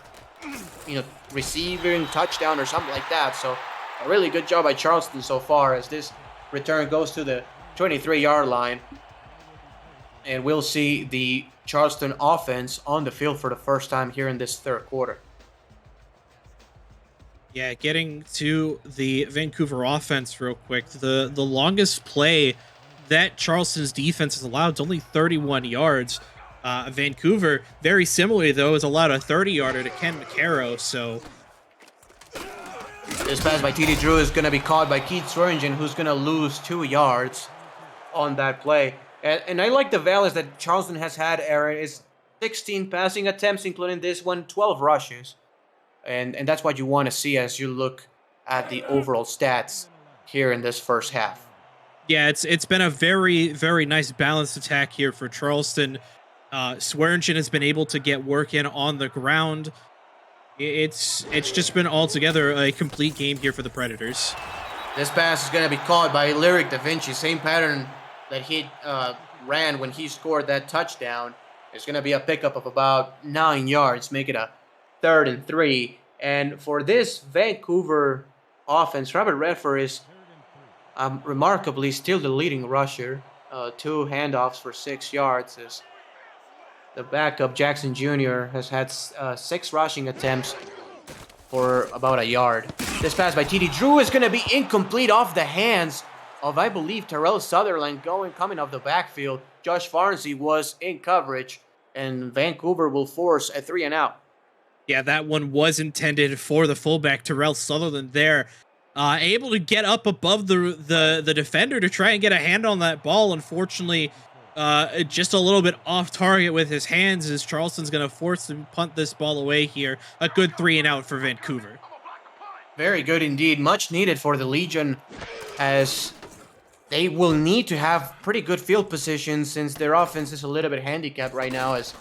A: receiving touchdown or something like that. So a really good job by Charleston so far as this return goes to the 23-yard line. And we'll see the Charleston offense on the field for the first time here in this third quarter.
B: Yeah, getting to the Vancouver offense real quick. The longest play that Charleston's defense has allowed is only 31 yards. Vancouver, very similarly though, has allowed a 30-yarder to Ken McCarrow. So
A: this pass by TD Drew is going to be caught by Keith Swearingen, who's going to lose 2 yards on that play. And I like the values that Charleston has had, Aaron. Is 16 passing attempts, including this one, 12 rushes. And that's what you want to see as you look at the overall stats here in this first half.
B: Yeah, it's been a very, very nice balanced attack here for Charleston. Swearingen has been able to get work in on the ground. It's just been altogether a complete game here for the Predators.
A: This pass is going to be caught by Lyric Da Vinci. Same pattern that he ran when he scored that touchdown. It's going to be a pickup of about 9 yards, make it a 3rd and 3. And for this Vancouver offense, Robert Redford is remarkably still the leading rusher. 2 handoffs for 6 yards. As the backup, Jackson Jr., has had 6 rushing attempts for about a yard. This pass by TD Drew is going to be incomplete off the hands of, I believe, Terrell Sutherland coming off the backfield. Josh Farnsey was in coverage, and Vancouver will force a 3-and-out.
B: Yeah, that one was intended for the fullback, Terrell Sutherland there. Able to get up above the defender to try and get a hand on that ball. Unfortunately, just a little bit off target with his hands as Charleston's going to force to punt this ball away here. A good 3-and-out for Vancouver.
A: Very good indeed. Much needed for the Legion, as they will need to have pretty good field position since their offense is a little bit handicapped right now, as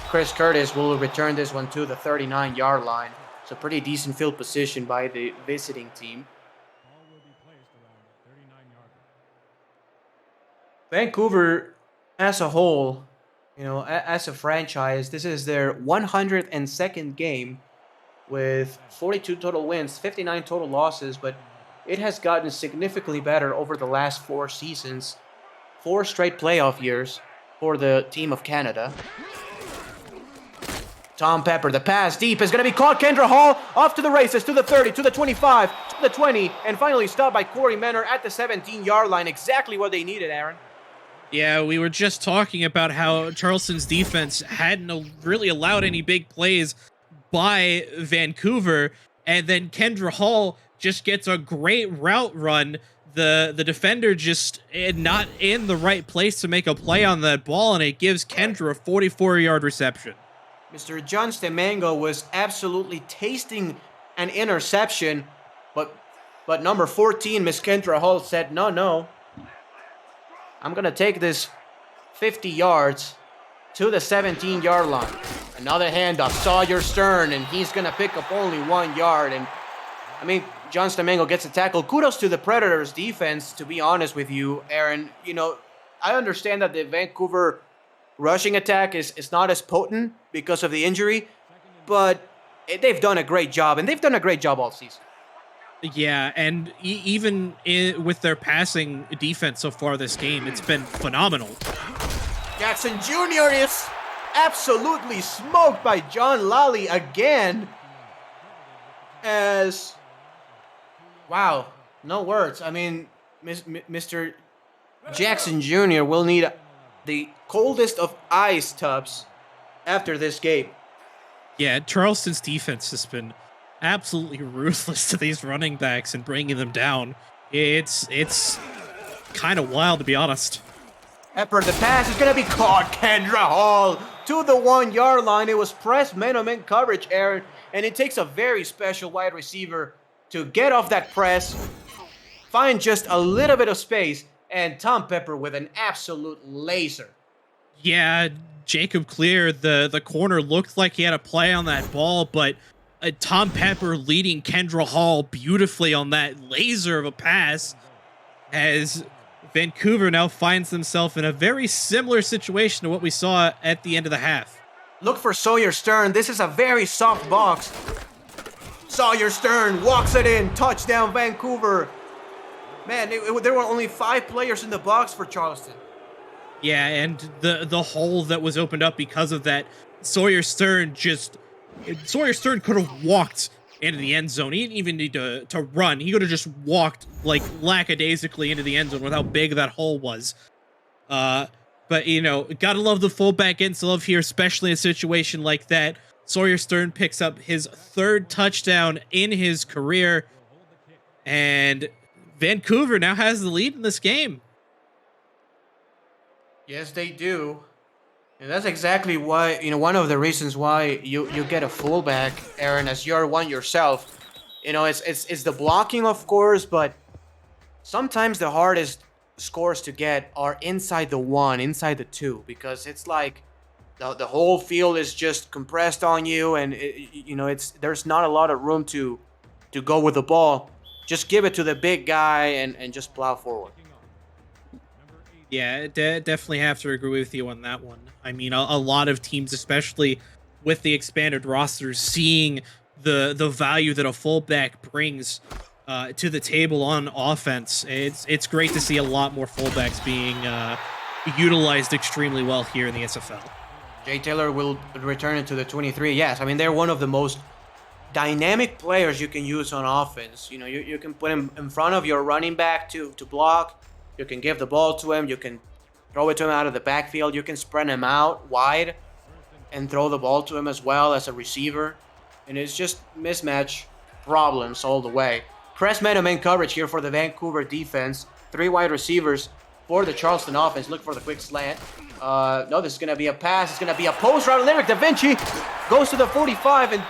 A: Chris Curtis will return this one to the 39-yard line. So pretty decent field position by the visiting team. Vancouver as a whole, as a franchise, this is their 102nd game with 42 total wins, 59 total losses, but it has gotten significantly better over the last 4 seasons. 4 straight playoff years for the team of Canada. Tom Pepper, the pass deep is going to be caught. Kendra Hall off to the races, to the 30, to the 25, to the 20, and finally stopped by Corey Menor at the 17-yard line. Exactly what they needed, Aaron.
B: Yeah, we were just talking about how Charleston's defense hadn't really allowed any big plays by Vancouver, and then Kendra Hall just gets a great route run. The defender just not in the right place to make a play on that ball, and it gives Kendra a 44-yard reception.
A: Mr. John Stemango was absolutely tasting an interception, but number 14, Miss Kendra Hall, said, no. I'm going to take this 50 yards to the 17-yard line. Another handoff, Sawyer Stern, and he's going to pick up only 1 yard. And, I mean, John Stemango gets a tackle. Kudos to the Predators' defense, to be honest with you, Aaron. I understand that the Vancouver rushing attack is not as potent because of the injury, but they've done a great job, and they've done a great job all season.
B: Yeah, and even with their passing defense so far this game, it's been phenomenal.
A: Jackson Jr. is absolutely smoked by John Lally again. Wow, no words. I mean, Mr. Jackson Jr. will need the coldest of ice tubs after this game.
B: Yeah, Charleston's defense has been absolutely ruthless to these running backs and bringing them down. It's kind of wild, to be honest.
A: Pepper, the pass is going to be caught. Kendra Hall to the 1-yard line. It was press man-on-man coverage, Aaron, and it takes a very special wide receiver to get off that press, find just a little bit of space, and Tom Pepper with an absolute laser.
B: Yeah, Jacob Clear, the corner, looked like he had a play on that ball, but Tom Pepper leading Kendra Hall beautifully on that laser of a pass as Vancouver now finds themselves in a very similar situation to what we saw at the end of the half.
A: Look for Sawyer Stern. This is a very soft box. Sawyer Stern walks it in. Touchdown, Vancouver. Man, there were only 5 players in the box for Charleston.
B: Yeah, and the hole that was opened up because of that, Sawyer Stern could have walked into the end zone. He didn't even need to run. He could have just walked like lackadaisically into the end zone with how big that hole was. But you know, gotta love the fullback love here, especially in a situation like that. Sawyer Stern picks up his 3rd touchdown in his career, and Vancouver now has the lead in this game.
A: Yes, they do. And that's exactly why, one of the reasons why you get a fullback, Aaron, as you're one yourself. It's the blocking, of course, but sometimes the hardest scores to get are inside the 1, inside the 2, because it's like the whole field is just compressed on you, and there's not a lot of room to go with the ball. Just give it to the big guy and just plow forward.
B: Yeah, definitely have to agree with you on that one. I mean, a lot of teams, especially with the expanded rosters, seeing the value that a fullback brings to the table on offense. It's great to see a lot more fullbacks being utilized extremely well here in the SFL.
A: Jay Taylor will return it to the 23. Yes, I mean, they're one of the most dynamic players you can use on offense. You can put him in front of your running back to block. You can give the ball to him. You can throw it to him out of the backfield. You can spread him out wide and throw the ball to him as well as a receiver. And it's just mismatch problems all the way. Press man-to-man coverage here for the Vancouver defense. 3 wide receivers for the Charleston offense. Look for the quick slant. No, this is going to be a pass. It's going to be a post route. Lyric Da Vinci goes to the 45, and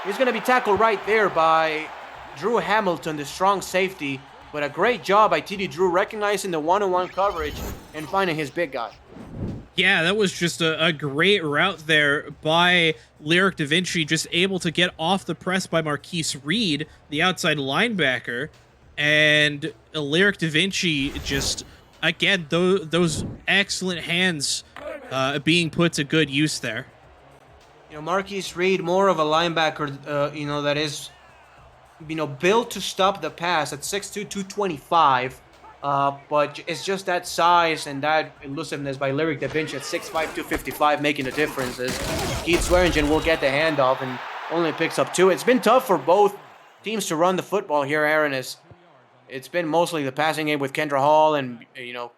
A: he's going to be tackled right there by Drew Hamilton, the strong safety. But a great job by TD Drew recognizing the one-on-one coverage and finding his big guy.
B: Yeah, that was just a great route there by Lyric Da Vinci, just able to get off the press by Marquise Reed, the outside linebacker. And Lyric Da Vinci just, again, those excellent hands being put to good use there.
A: Marquise Reed, more of a linebacker, that is built to stop the pass at 6'2", 225, but it's just that size and that elusiveness by Lyric Da Vinci at 6'5", 255 making the difference. As Keith Swearingen will get the handoff and only picks up 2. It's been tough for both teams to run the football here, Aaron. It's been mostly the passing game with Kendra Hall and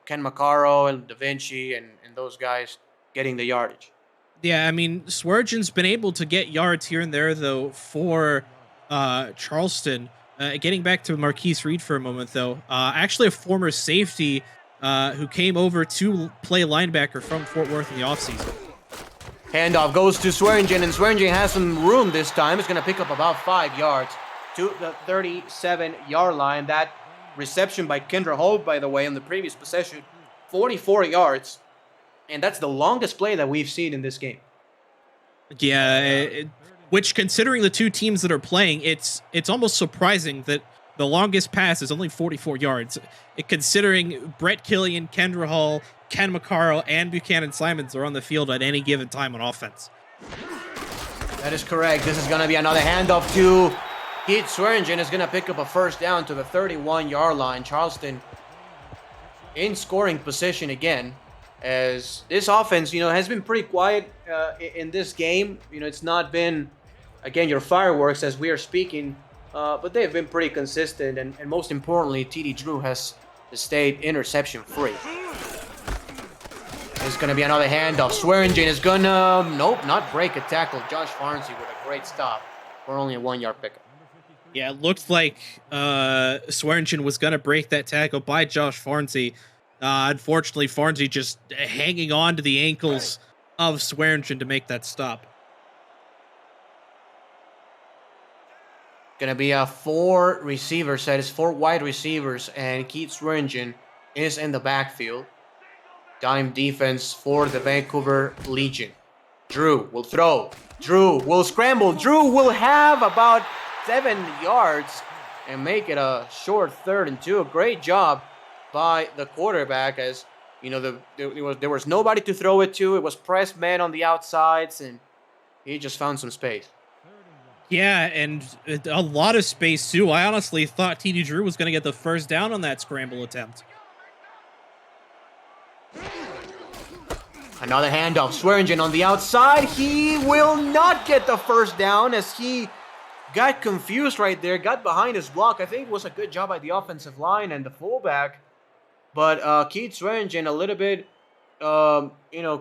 A: Ken Macaro and Da Vinci and those guys getting the yardage.
B: Yeah, I mean, Swearingen's been able to get yards here and there, though, for Charleston. Getting back to Marquise Reed for a moment, though, actually a former safety who came over to play linebacker from Fort Worth in the offseason.
A: Handoff goes to Swearingen, and Swearingen has some room this time. It's going to pick up about 5 yards to the 37-yard line. That reception by Kendra Holt, by the way, in the previous possession, 44 yards. And that's the longest play that we've seen in this game.
B: Yeah, which, considering the 2 teams that are playing, it's almost surprising that the longest pass is only 44 yards. Considering Brett Killian, Kendra Hall, Ken Macaro, and Buchanan Simons are on the field at any given time on offense.
A: That is correct. This is going to be another handoff to Keith Swearingen. Is going to pick up a first down to the 31-yard line. Charleston in scoring position again, as this offense, has been pretty quiet in this game. It's not been, again, your fireworks as we are speaking, but they've been pretty consistent, and most importantly, TD Drew has stayed interception-free. It's going to be another handoff. Swearingen is going to, not break a tackle. Josh Farnsey with a great stop for only a 1-yard pickup.
B: Yeah, it looked like Swearingen was going to break that tackle by Josh Farnsey. Unfortunately, Farnsey just hanging on to the ankles of Swearingen to make that stop.
A: Gonna be a 4 receiver set. It's 4 wide receivers, and Keith Swearingen is in the backfield. Dime defense for the Vancouver Legion. Drew will throw. Drew will scramble. Drew will have about 7 yards and make it a short 3rd and 2. A great job by the quarterback, as you know, there was nobody to throw it to. It was pressed man on the outsides, and he just found some space.
B: Yeah, and a lot of space too. I honestly thought TD Drew was going to get the first down on that scramble attempt.
A: Another handoff. Swearingen on the outside. He will not get the first down as he got confused right there, got behind his block. I think it was a good job by the offensive line and the fullback. But Keith Swearingen a little bit,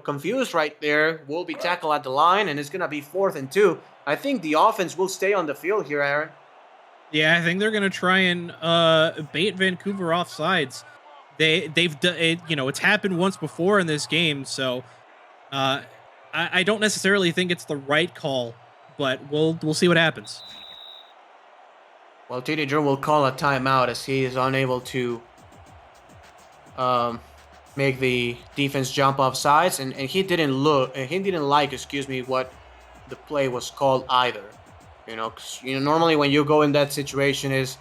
A: confused right there. Will be tackled at the line, and it's going to be 4th and 2. I think the offense will stay on the field here, Aaron.
B: Yeah, I think they're going to try and bait Vancouver off sides. They've done it, it's happened once before in this game, so I don't necessarily think it's the right call, but we'll see what happens.
A: Well, TD Drew will call a timeout as he is unable to make the defense jump off sides, and he didn't like, what the play was called either. Normally when you go in that situation is,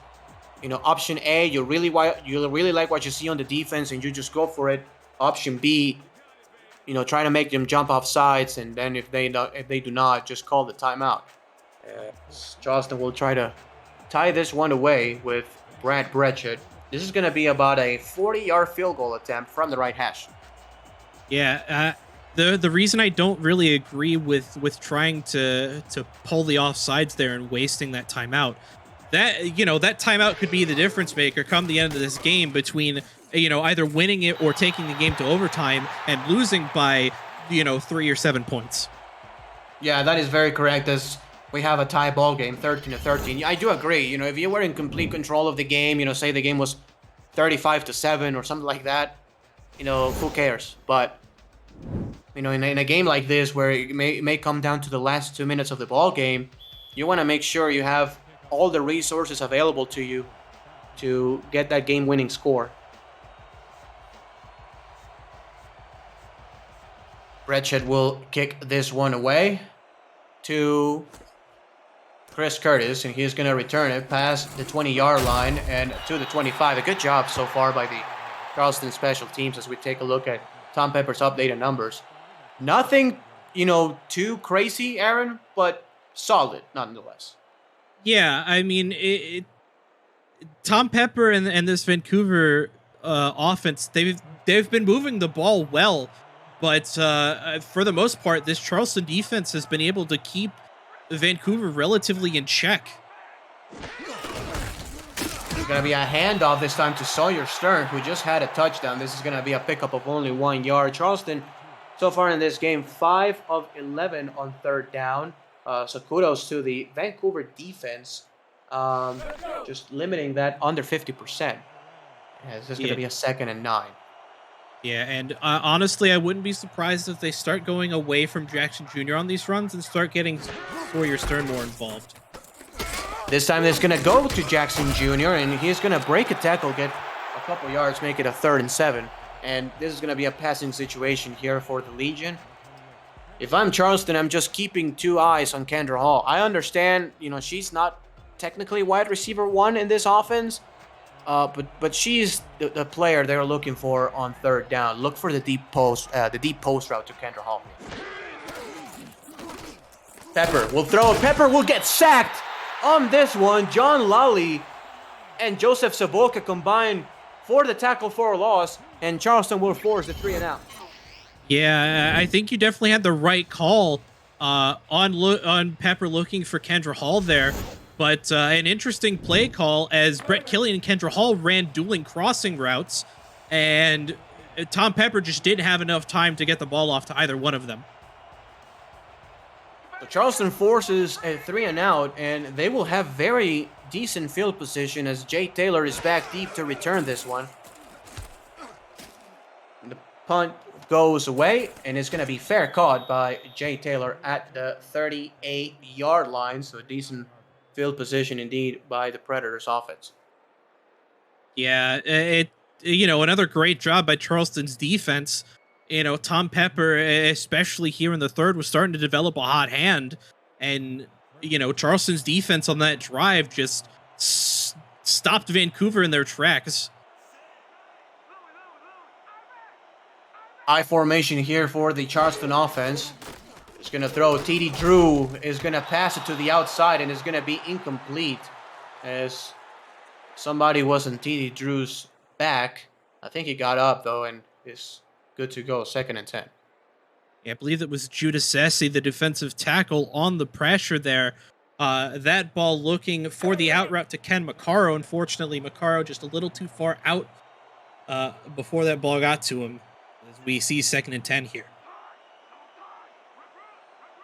A: option A, you really like what you see on the defense and you just go for it. Option B, try to make them jump off sides, and then if they do not, just call the timeout. Charleston will try to tie this one away with Brad Bretchet. This is going to be about a 40-yard field goal attempt from the right hash.
B: Yeah, the reason I don't really agree with trying to pull the offsides there and wasting that timeout, that that timeout could be the difference maker come the end of this game between either winning it or taking the game to overtime and losing by 3 or 7 points.
A: Yeah, that is very correct. As we have a tie ball game, 13-13. I do agree. If you were in complete control of the game, say the game was 35-7 or something like that, who cares? But in a game like this where it may come down to the last 2 minutes of the ball game, you want to make sure you have all the resources available to you to get that game-winning score. Bretchet will kick this one away to Chris Curtis, and he's going to return it past the 20-yard line and to the 25. A good job so far by the Charleston special teams as we take a look at Tom Pepper's updated numbers. Nothing, too crazy, Aaron, but solid nonetheless.
B: Yeah, I mean, Tom Pepper and this Vancouver offense, they've been moving the ball well, but for the most part, this Charleston defense has been able to keep Vancouver relatively in check.
A: There's going to be a handoff this time to Sawyer Stern, who just had a touchdown. This is going to be a pickup of only 1 yard. Charleston, so far in this game, 5 of 11 on 3rd down. So kudos to the Vancouver defense, just limiting that under 50%. This is going to be a 2nd and 9.
B: Yeah, and honestly, I wouldn't be surprised if they start going away from Jackson Jr. on these runs and start getting Sawyer Stern more involved.
A: This time it's going to go to Jackson Jr., and he's going to break a tackle, get a couple yards, make it a 3rd and 7. And this is going to be a passing situation here for the Legion. If I'm Charleston, I'm just keeping 2 eyes on Kendra Hall. I understand, she's not technically wide receiver 1 in this offense, but she's the player they're looking for on 3rd down. Look for the deep post route to Kendra Hall. Pepper will throw. Pepper will get sacked on this one. John Lally and Joseph Saboka combine for the tackle for a loss, and Charleston will force the 3 and out.
B: Yeah, I think you definitely had the right call on Pepper looking for Kendra Hall there. But an interesting play call as Brett Killian and Kendra Hall ran dueling crossing routes, and Tom Pepper just didn't have enough time to get the ball off to either one of them.
A: So Charleston forces a 3 and out, and they will have very decent field position as Jay Taylor is back deep to return this one. The punt goes away, and it's going to be fair caught by Jay Taylor at the 38-yard line, so a decent field position indeed by the Predators offense.
B: Yeah, another great job by Charleston's defense. Tom Pepper, especially here in the 3rd, was starting to develop a hot hand, and Charleston's defense on that drive just stopped Vancouver in their tracks.
A: I formation here for the Charleston offense. It's going to throw. TD Drew is going to pass it to the outside and is going to be incomplete as somebody was on TD Drew's back. I think he got up though and is good to go. 2nd and 10.
B: Yeah, I believe it was Judas Essie, the defensive tackle, on the pressure there. That ball looking for the out route to Ken Maccaro. Unfortunately, Maccaro just a little too far out before that ball got to him. As we see 2nd and 10 here.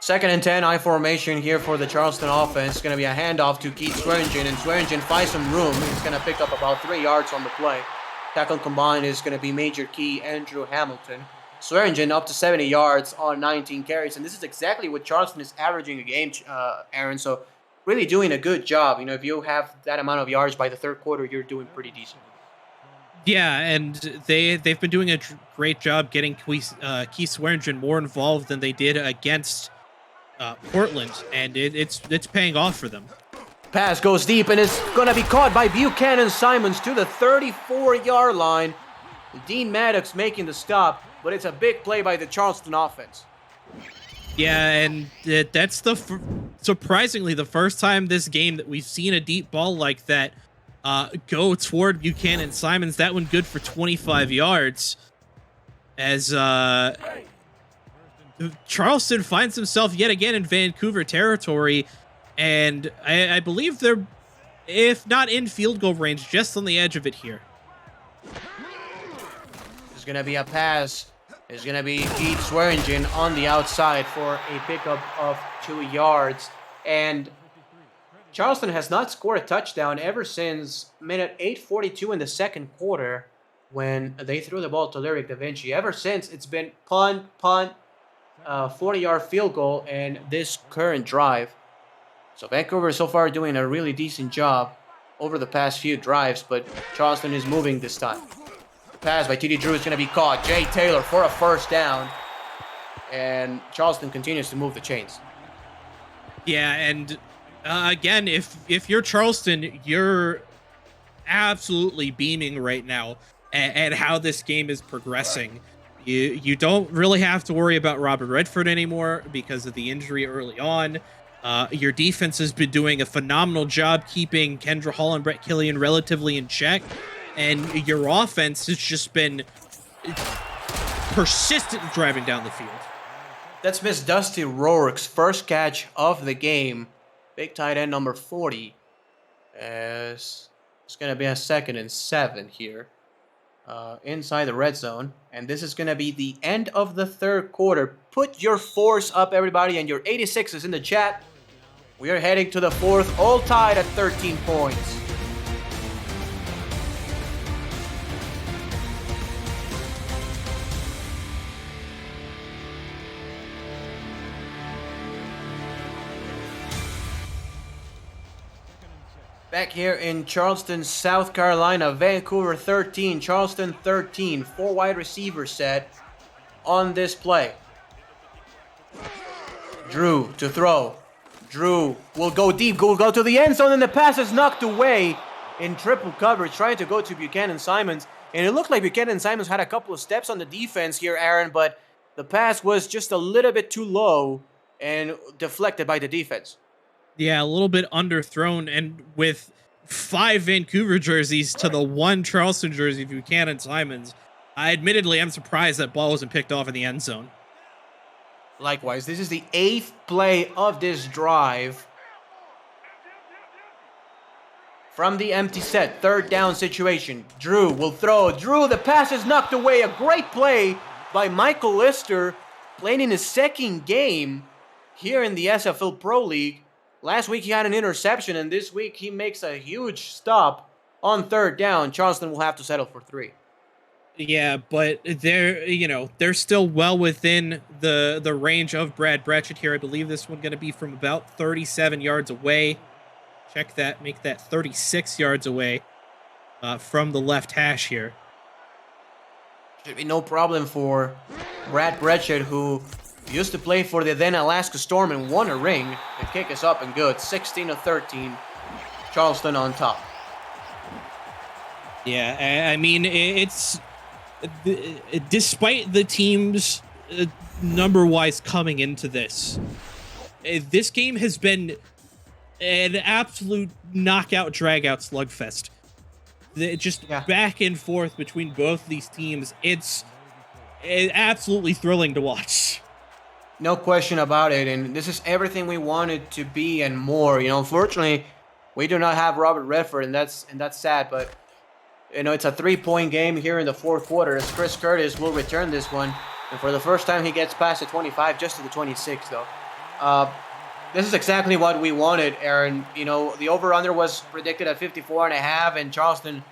A: 2nd and 10, I formation here for the Charleston offense. It's going to be a handoff to Keith Swearingen, and Swearingen finds some room. He's going to pick up about 3 yards on the play. Tackle combined is going to be Major Key Andrew Hamilton. Swearingen up to 70 yards on 19 carries, and this is exactly what Charleston is averaging a game, Aaron. So really doing a good job. You know, if you have that amount of yards by the 3rd quarter, you're doing pretty decent.
B: Yeah, and they've been doing a great job getting Keith Swearingen more involved than they did against Portland, and it's paying off for them.
A: Pass goes deep and is going to be caught by Buchanan Simons to the 34-yard line. Dean Maddox making the stop, but it's a big play by the Charleston offense.
B: Yeah, and that's surprisingly the first time this game that we've seen a deep ball like that go toward Buchanan Simons. That one good for 25 yards. As Charleston finds himself yet again in Vancouver territory, and I believe they're, if not in field goal range, just on the edge of it here.
A: There's going to be a pass. There's going to be Keith Swearingen on the outside for a pickup of 2 yards. And Charleston has not scored a touchdown ever since minute 8:42 in the 2nd quarter when they threw the ball to Lyric Da Vinci. Ever since, it's been punt, 40-yard field goal, and this current drive. So Vancouver so far doing a really decent job over the past few drives, but Charleston is moving this time. The pass by TD Drew is going to be caught. Jay Taylor for a 1st down, and Charleston continues to move the chains.
B: Yeah, and again, if you're Charleston, you're absolutely beaming right now at how this game is progressing. You don't really have to worry about Robert Redford anymore because of the injury early on. Your defense has been doing a phenomenal job keeping Kendra Hall and Brett Killian relatively in check, and your offense has just been persistent driving down the field.
A: That's Miss Dusty Rourke's first catch of the game. Big tight end number 40. As it's going to be a 2nd and 7 here inside the red zone. And this is going to be the end of the 3rd quarter. Put your 4s up, everybody, and your 86s in the chat. We are heading to the 4th, all tied at 13 points. Back here in Charleston, South Carolina, Vancouver 13, Charleston 13. 4 wide receiver set on this play. Drew to throw. Drew will go deep, will go to the end zone, and the pass is knocked away in triple coverage, trying to go to Buchanan Simons. And it looked like Buchanan Simons had a couple of steps on the defense here, Aaron, but the pass was just a little bit too low and deflected by the defense.
B: Yeah, a little bit underthrown, and with 5 Vancouver jerseys to the 1 Charleston jersey of Buchanan Simons, admittedly, I'm surprised that ball wasn't picked off in the end zone.
A: Likewise, this is the 8th play of this drive. From the empty set, 3rd down situation. Drew will throw. Drew, the pass is knocked away. A great play by Michael Lister, playing in his 2nd game here in the SFL Pro League. Last week he had an interception, and this week he makes a huge stop on 3rd down. Charleston will have to settle for 3.
B: Yeah, but they're still well within the range of Brad Bretchett here. I believe this one going to be from about 37 yards away. Check that, make that 36 yards away from the left hash here.
A: Should be no problem for Brad Bretchett, who used to play for the then Alaska Storm and won a ring. The kick is up and good. 16-13. Charleston on top.
B: Yeah, I mean, it's despite the teams number-wise coming into this, this game has been an absolute knockout, drag-out slugfest. Just
A: Yeah.
B: back and forth between both these teams. It's absolutely thrilling to watch.
A: No question about it, and this is everything we wanted to be and more. Unfortunately, we do not have Robert Redford, and that's sad. But it's a 3-point game here in the fourth quarter, as Chris Curtis will return this one, and for the first time, he gets past the 25, just to the 26, though. This is exactly what we wanted, Aaron. The over/under was predicted at 54.5, and Charleston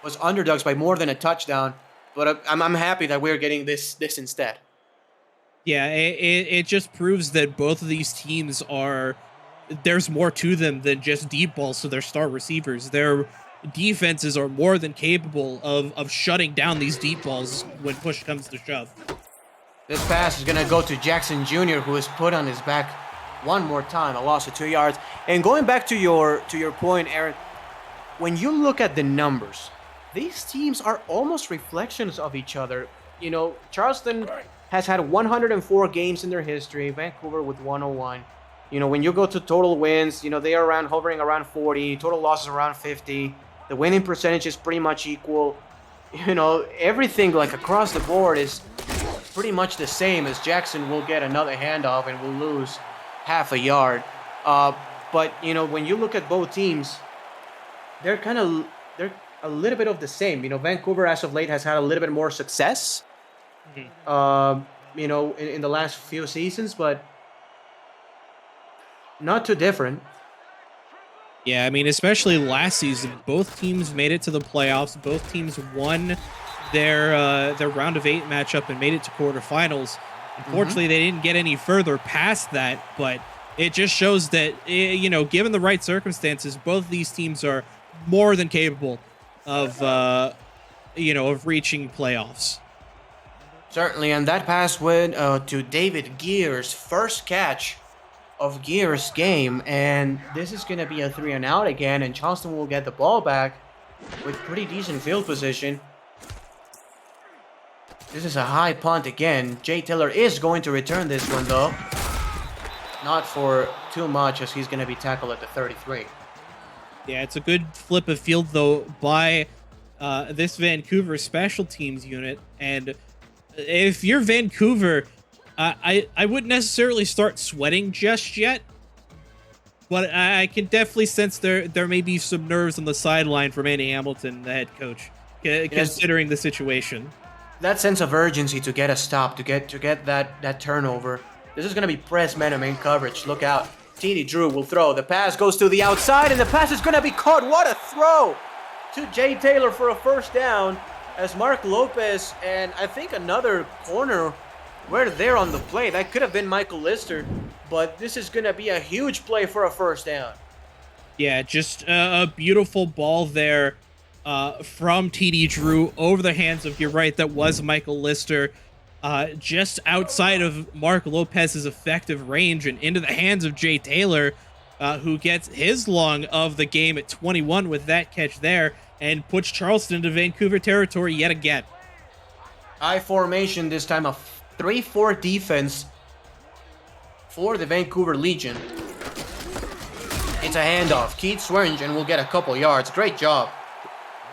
A: was underdogs by more than a touchdown. But I'm happy that we're getting this instead.
B: Yeah, it just proves that both of these teams there's more to them than just deep balls to their star receivers. Their defenses are more than capable of shutting down these deep balls when push comes to shove.
A: This pass is going to go to Jackson Jr., who is put on his back one more time, a loss of 2 yards. And going back to your point, Aaron, when you look at the numbers, these teams are almost reflections of each other. Charleston has had 104 games in their history, Vancouver with 101. When you go to total wins, they are hovering around 40, total losses around 50. The winning percentage is pretty much equal. Everything like across the board is pretty much the same, as Jackson will get another handoff and will lose half a yard. But when you look at both teams, they're a little bit of the same. Vancouver as of late has had a little bit more success. In the last few seasons, but not too different.
B: Yeah, I mean, especially last season, both teams made it to the playoffs. Both teams won their round of 8 matchup and made it to quarterfinals. Unfortunately, they didn't get any further past that, but it just shows that, given the right circumstances, both of these teams are more than capable of, of reaching playoffs.
A: Certainly, and that pass went to David Gears, first catch of Gears' game, and this is going to be a 3-and-out again, and Charleston will get the ball back with pretty decent field position. This is a high punt again. Jay Taylor is going to return this one, though. Not for too much, as he's going to be tackled at the 33.
B: Yeah, it's a good flip of field, though, by this Vancouver special teams unit, and if you're Vancouver, I wouldn't necessarily start sweating just yet, but I can definitely sense there may be some nerves on the sideline from Andy Hamilton, the head coach, considering the situation.
A: That sense of urgency to get a stop, to get that turnover. This is going to be press man and man coverage. Look out. TD Drew will throw. The pass goes to the outside, and the pass is going to be caught. What a throw to Jay Taylor for a first down, as Mark Lopez and I think another corner were there on the play. That could have been Michael Lister, but this is going to be a huge play for a first down.
B: Yeah, just a beautiful ball there from TD Drew over the hands of, you're right, that was Michael Lister, just outside of Mark Lopez's effective range and into the hands of Jay Taylor, who gets his long of the game at 21 with that catch there, and puts Charleston into Vancouver territory yet again.
A: I formation this time, a 3-4 defense for the Vancouver Legion. It's a handoff. Keith Swearingen will get a couple yards. Great job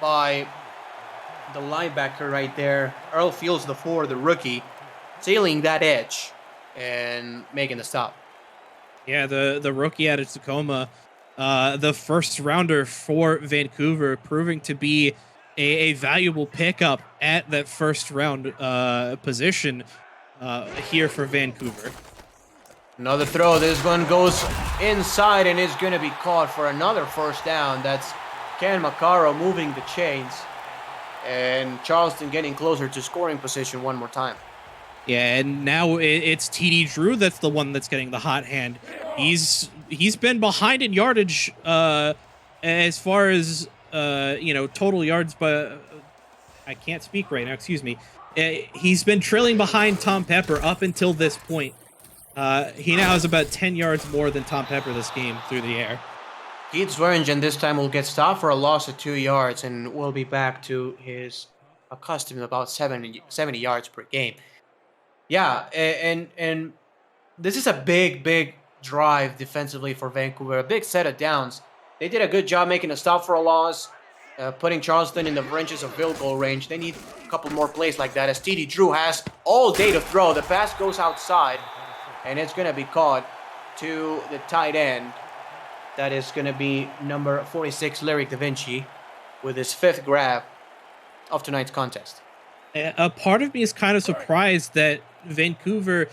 A: by the linebacker right there. Earl Fields, the rookie, sealing that edge and making the stop.
B: Yeah, the rookie out of Tacoma, the first rounder for Vancouver, proving to be a valuable pickup at that first round position here for Vancouver.
A: Another throw. This one goes inside and is going to be caught for another first down. That's Ken Maccaro moving the chains, and Charleston getting closer to scoring position one more time.
B: Yeah, and now it's TD Drew that's the one that's getting the hot hand. He's been behind in yardage as far as total yards, but I can't speak right now. Excuse me. He's been trailing behind Tom Pepper up until this point. He now has about 10 yards more than Tom Pepper this game through the air.
A: Keith Swearingen this time will get stopped for a loss of 2 yards, and will be back to his accustomed to about 70 yards per game. Yeah, and this is a big drive defensively for Vancouver. A big set of downs. They did a good job making a stop for a loss, putting Charleston in the inches of field goal range. They need a couple more plays like that, as TD Drew has all day to throw. The pass goes outside, and it's going to be caught to the tight end. That is going to be number 46, Lyric Da Vinci, with his 5th grab of tonight's contest.
B: A part of me is kind of surprised that Vancouver,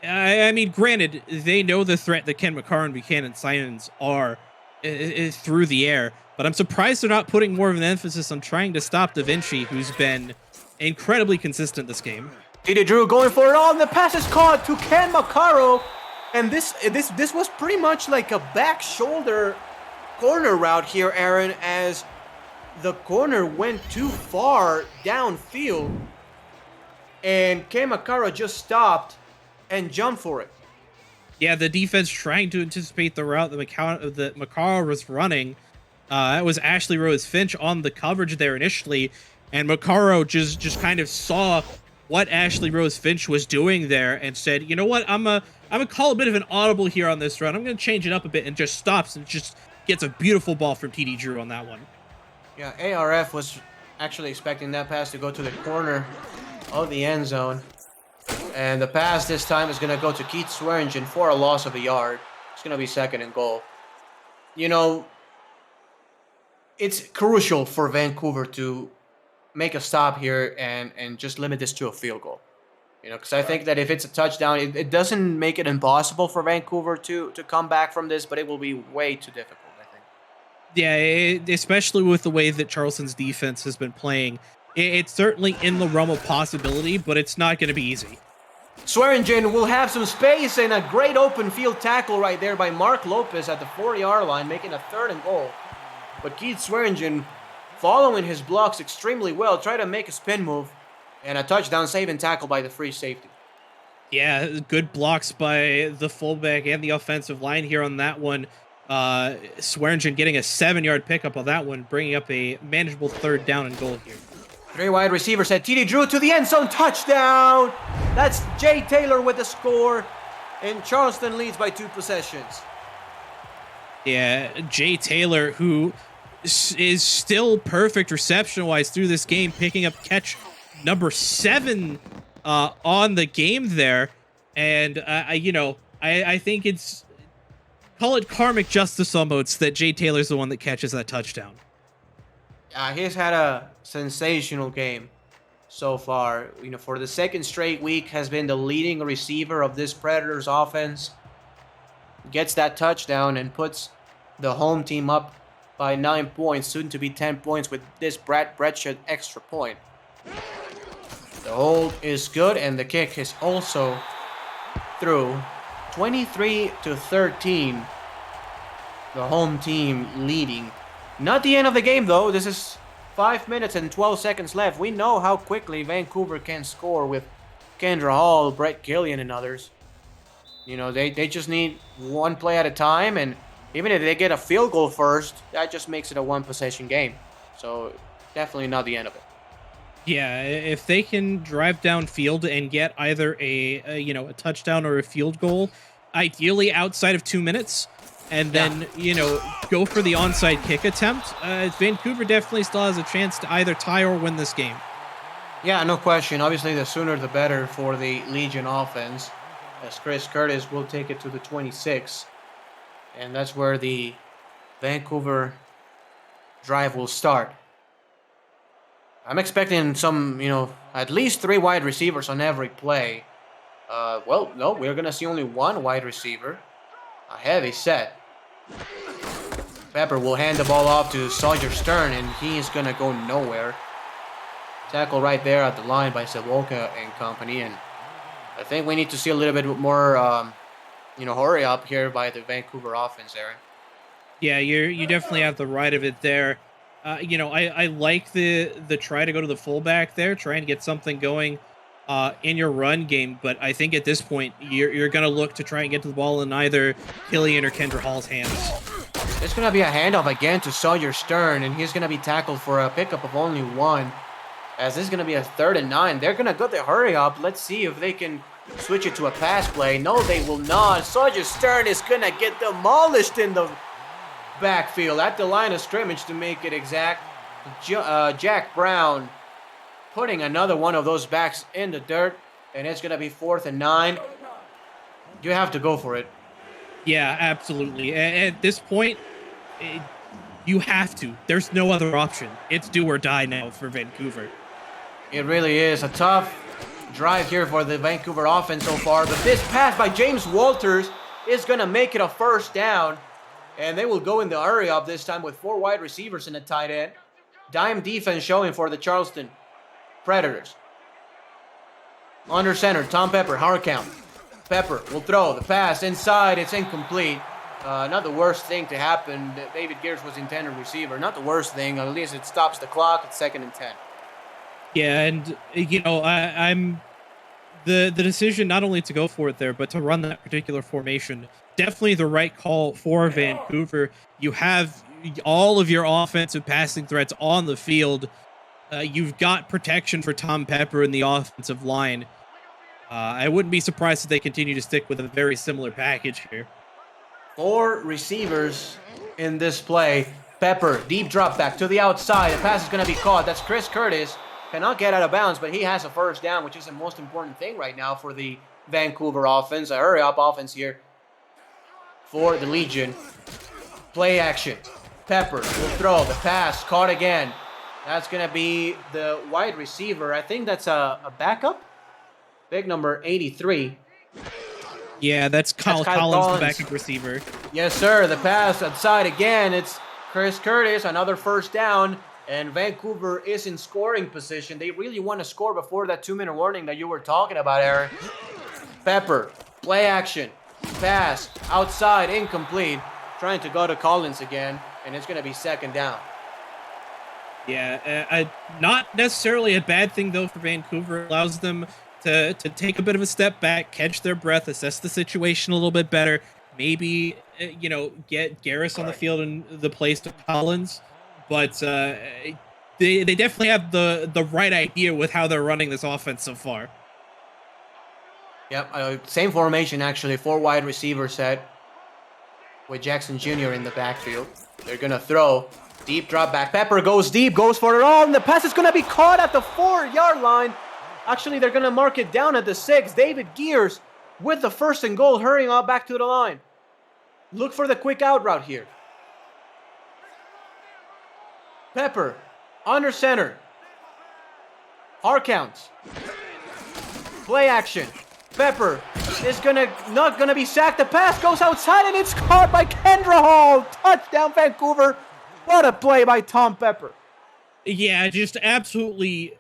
B: I mean, granted, they know the threat that Ken McCarr and Buchanan Simons are through the air, but I'm surprised they're not putting more of an emphasis on trying to stop Da Vinci, who's been incredibly consistent this game.
A: TD Drew going for it all, and the pass is caught to Ken McCarr. And this was pretty much like a back shoulder corner route here, Aaron, as the corner went too far downfield, and Ken McCarr just stopped and jumped for it.
B: Yeah, the defense trying to anticipate the route that McCarr was running. That was Ashley Rose Finch on the coverage there initially, and McCarr just kind of saw what Ashley Rose Finch was doing there and said, you know what, I'm gonna call a bit of an audible here on this run. I'm gonna change it up a bit, and just stops and just gets a beautiful ball from TD Drew on that one.
A: Yeah, ARF was actually expecting that pass to go to the corner of the end zone. And the pass this time is going to go to Keith Swearingen for a loss of a yard. It's going to be 2nd and goal. You know, it's crucial for Vancouver to make a stop here and just limit this to a field goal. You know, because I think that if it's a touchdown, it doesn't make it impossible for Vancouver to come back from this, but it will be way too difficult, I think.
B: Yeah, especially with the way that Charleston's defense has been playing. It's certainly in the realm of possibility, but it's not going to be easy.
A: Swearingen will have some space, and a great open field tackle right there by Mark Lopez at the 4-yard line, making a 3rd and goal. But Keith Swearingen, following his blocks extremely well, tried to make a spin move, and a touchdown saving tackle by the free safety.
B: Yeah, good blocks by the fullback and the offensive line here on that one. Swearingen getting a 7-yard pickup on that one, bringing up a manageable 3rd down and goal here.
A: 3 wide receivers had TD Drew to the end zone, touchdown! That's Jay Taylor with the score, and Charleston leads by 2 possessions.
B: Yeah, Jay Taylor, who is still perfect reception-wise through this game, picking up catch number 7 on the game there, and I think it's, call it karmic justice almost, that Jay Taylor's the one that catches that touchdown.
A: He's had a sensational game so far. You know, for the 2nd straight week, has been the leading receiver of this Predators offense. Gets that touchdown and puts the home team up by 9 points, soon to be 10 points with this Brad Bredshed extra point. The hold is good, and the kick is also through. 23-13. The home team leading. Not the end of the game, though. This is 5 minutes and 12 seconds left. We know how quickly Vancouver can score with Kendra Hall, Brett Gillian, and others. You know, they just need one play at a time, and even if they get a field goal first, that just makes it a 1-possession game. So, definitely not the end of it.
B: Yeah, if they can drive downfield and get either a touchdown or a field goal, ideally outside of 2 minutes, and then, go for the onside kick attempt, Vancouver definitely still has a chance to either tie or win this game.
A: Yeah, no question. Obviously, the sooner the better for the Legion offense, as Chris Curtis will take it to the 26. And that's where the Vancouver drive will start. I'm expecting some, at least 3 wide receivers on every play. Well, no, we're going to see only 1 wide receiver. A heavy set. Pepper will hand the ball off to Sawyer Stern, and he's going to go nowhere. Tackle right there at the line by Savoka and company, and I think we need to see a little bit more, hurry up here by the Vancouver offense, Aaron.
B: Yeah, you definitely have the right of it there. I like the try to go to the fullback there, trying to get something going in your run game, but I think at this point you're going to look to try and get to the ball in either Killian or Kendra Hall's hands.
A: It's going to be a handoff again to Sawyer Stern, and he's going to be tackled for a pickup of only 1. as this is going to be a 3rd and 9. They're going to go the hurry up. Let's see if they can switch it to a pass play. No, they will not. Sergeant Stern is going to get demolished in the backfield at the line of scrimmage to make it exact. Jack Brown putting another one of those backs in the dirt, and it's going to be 4th and 9. You have to go for it.
B: Yeah, absolutely. At this point, you have to. There's no other option. It's do or die now for Vancouver.
A: It really is a tough drive here for the Vancouver offense so far, but this pass by James Walters is going to make it a 1st down, and they will go in the hurry up this time with 4 wide receivers and a tight end. Dime defense showing for the Charleston Predators. Under center, Tom Pepper, hard count. Pepper will throw the pass inside. It's incomplete. Not the worst thing to happen. David Gears was intended receiver. Not the worst thing. At least it stops the clock. It's 2nd and 10.
B: Yeah, and I'm the decision not only to go for it there, but to run that particular formation. Definitely the right call for Vancouver. You have all of your offensive passing threats on the field. You've got protection for Tom Pepper in the offensive line. I wouldn't be surprised if they continue to stick with a very similar package here.
A: 4 receivers in this play. Pepper, deep drop back to the outside. The pass is going to be caught. That's Chris Curtis. Cannot get out of bounds, but he has a 1st down, which is the most important thing right now for the Vancouver offense. A hurry-up offense here for the Legion. Play action. Pepper will throw. The pass caught again. That's going to be the wide receiver. I think that's a backup. Big number 83.
B: Yeah, that's Kyle Collins, the backup receiver.
A: Yes, sir. The pass outside again. It's Chris Curtis, another 1st down. And Vancouver is in scoring position. They really want to score before that 2-minute warning that you were talking about, Aaron. Pepper, play action. Pass, outside, incomplete. Trying to go to Collins again. And it's going to be 2nd down.
B: Yeah, not necessarily a bad thing, though, for Vancouver. It allows them to take a bit of a step back, catch their breath, assess the situation a little bit better. Maybe, get Garris on the field in the place of Collins. But they definitely have the right idea with how they're running this offense so far.
A: Yep, same formation, actually. 4 wide receiver set with Jackson Jr. in the backfield. They're going to throw. Deep drop back. Pepper goes deep, goes for it all, and the pass is going to be caught at the 4-yard line. Actually, they're going to mark it down at the 6. David Gears with the 1st and goal, hurrying on back to the line. Look for the quick out route here. Pepper, under center. Hard counts. Play action. Pepper is not gonna be sacked. The pass goes outside and it's caught by Kendra Hall. Touchdown, Vancouver. What a play by Tom Pepper.
B: Yeah, just absolutely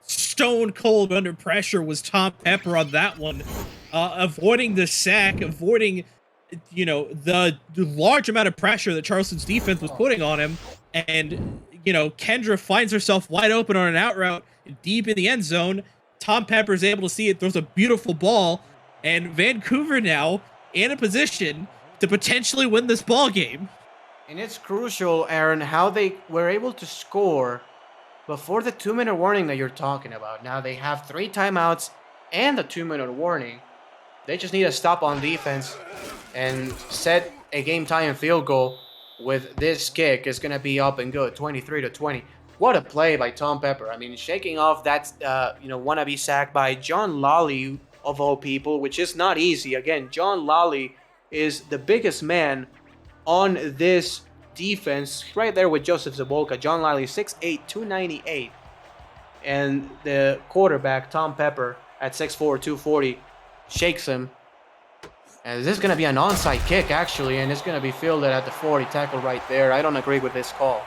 B: stone cold under pressure was Tom Pepper on that one. Avoiding the sack, avoiding, the large amount of pressure that Charleston's defense was putting on him. And, Kendra finds herself wide open on an out route deep in the end zone. Tom Pepper is able to see it, throws a beautiful ball, and Vancouver now in a position to potentially win this ball game.
A: And it's crucial, Aaron, how they were able to score before the 2-minute warning that you're talking about. Now they have 3 timeouts and the 2-minute warning. They just need a stop on defense and set a game-tying field goal with this kick. Is going to be up and good, 23-20. What a play by Tom Pepper. I mean, shaking off that, wannabe sack by John Lally, of all people, which is not easy. Again, John Lally is the biggest man on this defense, right there with Joseph Zabolka. John Lally, 6'8", 298. And the quarterback, Tom Pepper, at 6'4", 240, shakes him. And this is going to be an onside kick, actually, and it's going to be fielded at the 40, tackle right there. I don't agree with this call.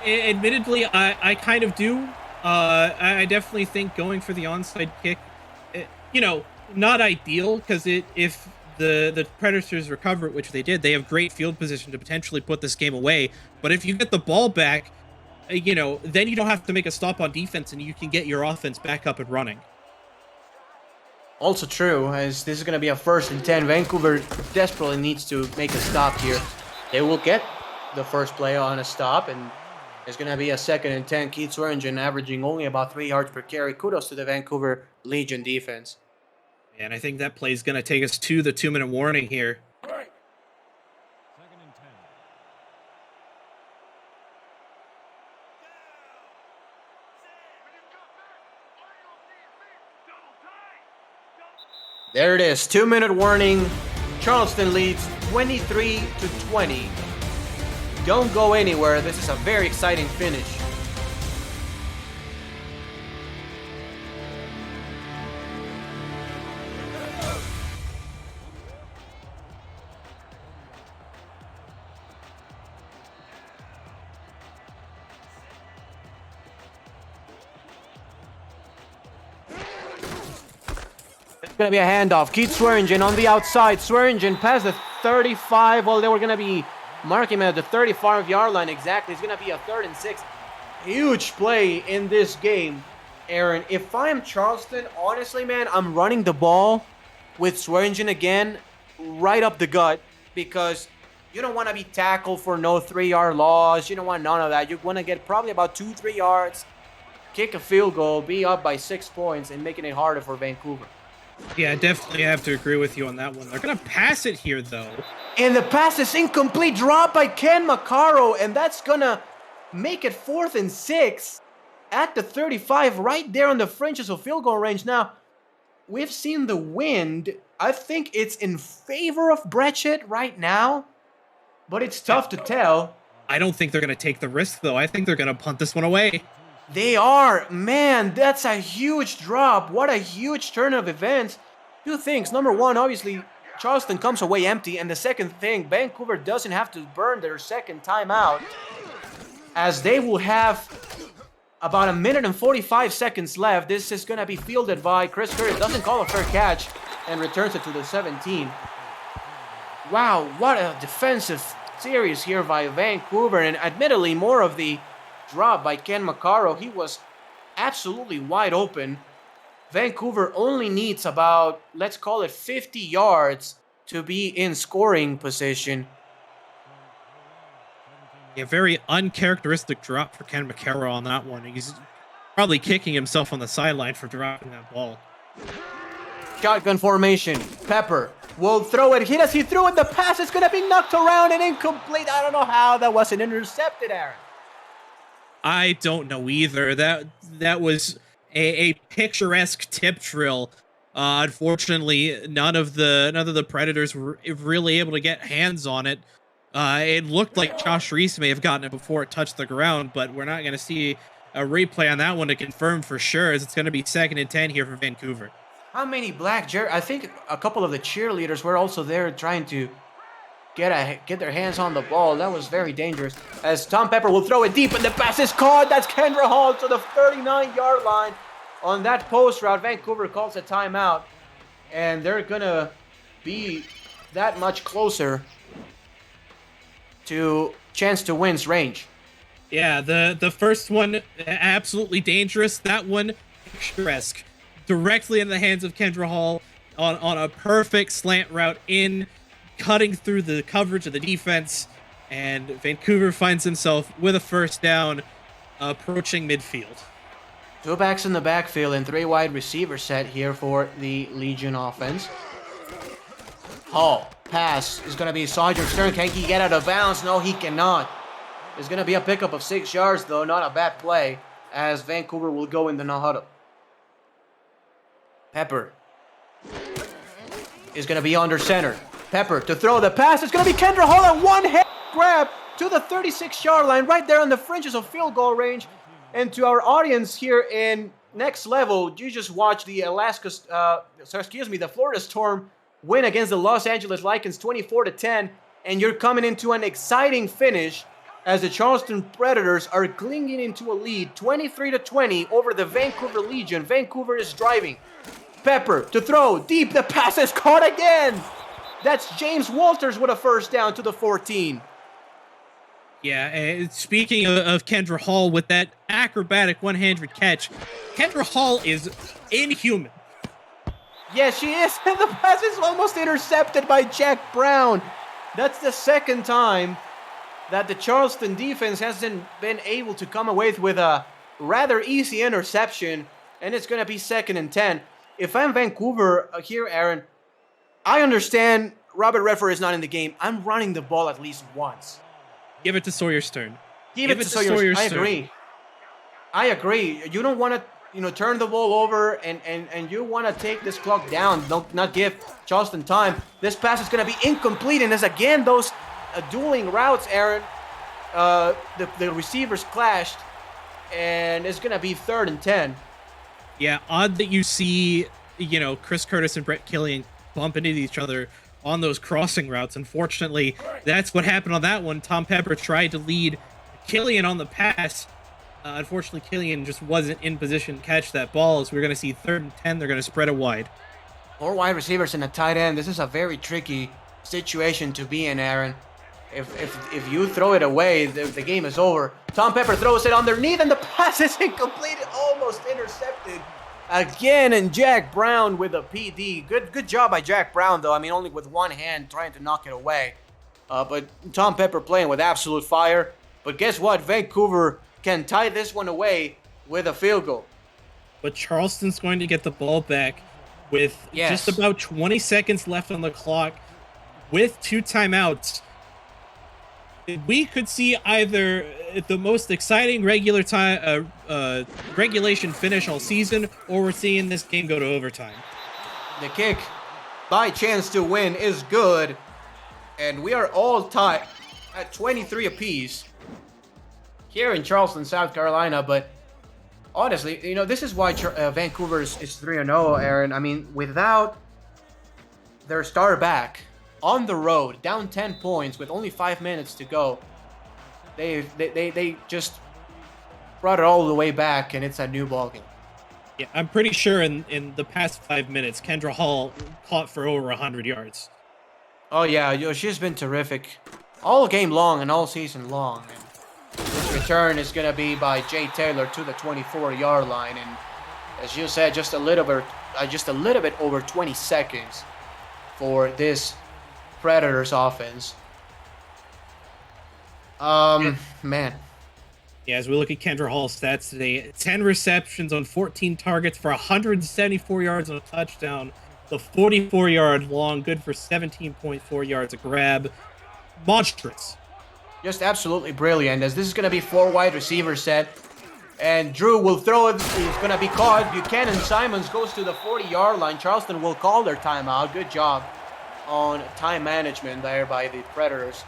B: Admittedly, I kind of do. I definitely think going for the onside kick, not ideal, because if the Predators recover it, which they did, they have great field position to potentially put this game away. But if you get the ball back, then you don't have to make a stop on defense, and you can get your offense back up and running.
A: Also true, as this is going to be a 1st and 10. Vancouver desperately needs to make a stop here. They will get the first play on a stop, and It's going to be a 2nd and 10. Keith Swearingen averaging only about 3 yards per carry. Kudos to the Vancouver Legion defense.
B: And I think that play is going to take us to the 2-minute warning here.
A: There it is, 2-minute warning. Charleston leads 23-20. Don't go anywhere. This is a very exciting finish. It's going to be a handoff. Keith Swearingen on the outside. Swearingen past the 35. Well, they were going to be marking him at the 35-yard line exactly. It's going to be a 3rd and 6. Huge play in this game, Aaron. If I'm Charleston, honestly, man, I'm running the ball with Swearingen again right up the gut because you don't want to be tackled for no 3-yard loss. You don't want none of that. You want to get probably about 2-3 yards, kick a field goal, be up by 6 points, and making it harder for Vancouver.
B: Yeah, I definitely have to agree with you on that one. They're going to pass it here, though.
A: And the pass is incomplete, dropped by Ken Maccaro, and that's going to make it 4th and 6 at the 35, right there on the fringes of field goal range. Now, we've seen the wind. I think it's in favor of Brechet right now, but it's tough to tell.
B: I don't think they're going to take the risk, though. I think they're going to punt this one away.
A: They are. Man, that's a huge drop. What a huge turn of events. 2 things. Number one, obviously, Charleston comes away empty. And the second thing, Vancouver doesn't have to burn their second timeout, as they will have about 1 minute and 45 seconds left. This is going to be fielded by Chris Curtis. Doesn't call a fair catch and returns it to the 17. Wow, what a defensive series here by Vancouver. And admittedly, more of the drop by Ken Maccaro. He was absolutely wide open. Vancouver only needs about, let's call it 50 yards to be in scoring position.
B: A very uncharacteristic drop for Ken Maccaro on that one. He's probably kicking himself on the sideline for dropping that ball.
A: Shotgun formation. Pepper will throw it. He threw it. The pass is going to be knocked around and incomplete. I don't know how that wasn't intercepted, Aaron.
B: I don't know either. That was a picturesque tip drill. Unfortunately, none of the Predators were really able to get hands on it. It looked like Josh Reese may have gotten it before it touched the ground, but we're not going to see a replay on that one to confirm for sure, as it's going to be 2nd and 10 here for Vancouver.
A: How many I think a couple of the cheerleaders were also there trying to get their hands on the ball. That was very dangerous. As Tom Pepper will throw it deep and the pass is caught. That's Kendra Hall to the 39-yard line. On that post route, Vancouver calls a timeout. And they're going to be that much closer to chance to win's range.
B: Yeah, the first one, absolutely dangerous. That one, picturesque. Directly in the hands of Kendra Hall on a perfect slant route in, cutting through the coverage of the defense, and Vancouver finds himself with a 1st down, approaching midfield.
A: 2 backs in the backfield and 3 wide receiver set here for the Legion offense. Hall, pass is going to be Sergeant Stern. Can he get out of bounds? No, he cannot. It's going to be a pickup of 6 yards, though. Not a bad play, as Vancouver will go in the no-huddle. Pepper is going to be under center. Pepper to throw the pass. It's going to be Kendra Hall, and one-hand grab to the 36-yard line, right there on the fringes of field goal range. And to our audience here in Next Level, you just watched the the Florida Storm win against the Los Angeles Lycans 24-10, and you're coming into an exciting finish as the Charleston Predators are clinging into a lead 23-20 over the Vancouver Legion. Vancouver is driving. Pepper to throw deep. The pass is caught again. That's James Walters with a 1st down to the 14.
B: Yeah, speaking of Kendra Hall with that acrobatic one-handed catch, Kendra Hall is inhuman.
A: Yes, she is. And the pass is almost intercepted by Jack Brown. That's the 2nd time that the Charleston defense hasn't been able to come away with a rather easy interception, and it's going to be 2nd and 10. If I'm Vancouver here, Aaron, I understand Robert Redford is not in the game. I'm running the ball at least once.
B: Give it to Sawyer's turn.
A: Give it to Sawyer's. I agree. You don't want to, turn the ball over and you want to take this clock down. Don't not give Charleston time. This pass is going to be incomplete, and as again those dueling routes, Aaron, the receivers clashed, and it's going to be 3rd and 10.
B: Yeah, odd that you see, Chris Curtis and Brett Killian bump into each other on those crossing routes. Unfortunately, that's what happened on that one. Tom Pepper tried to lead Killian on the pass. Unfortunately, Killian just wasn't in position to catch that ball. So we're going to see 3rd and 10. They're going to spread it wide.
A: 4 wide receivers and a tight end. This is a very tricky situation to be in, Aaron. If you throw it away, the game is over. Tom Pepper throws it underneath, and the pass is incomplete, almost intercepted again. And Jack Brown with a PD. Good job by Jack Brown, though. I mean, only with one hand trying to knock it away. But Tom Pepper playing with absolute fire. But guess what? Vancouver can tie this one away with a field goal.
B: But Charleston's going to get the ball back with just about 20 seconds left on the clock with 2 timeouts. We could see either the most exciting regulation finish all season, or we're seeing this game go to overtime.
A: The kick by chance to win is good, and we are all tied at 23 apiece here in Charleston, South Carolina. But honestly, this is why Vancouver is 3-0, Aaron. I mean, without their star back on the road, down 10 points with only 5 minutes to go, they just brought it all the way back, and it's a new ballgame.
B: Yeah, I'm pretty sure in the past 5 minutes, Kendra Hall caught for over 100 yards.
A: Oh yeah, she's been terrific all game long and all season long. And this return is going to be by Jay Taylor to the 24-yard line, and as you said, just a little bit over 20 seconds for this Predators offense. Man.
B: Yeah, as we look at Kendra Hall's stats today, 10 receptions on 14 targets for 174 yards and a touchdown. The 44-yard long, good for 17.4 yards a grab. Monstrous.
A: Just absolutely brilliant, as this is going to be 4 wide receiver set. And Drew will throw it. He's going to be caught. Buchanan Simons goes to the 40-yard line. Charleston will call their timeout. Good job on time management there by the Predators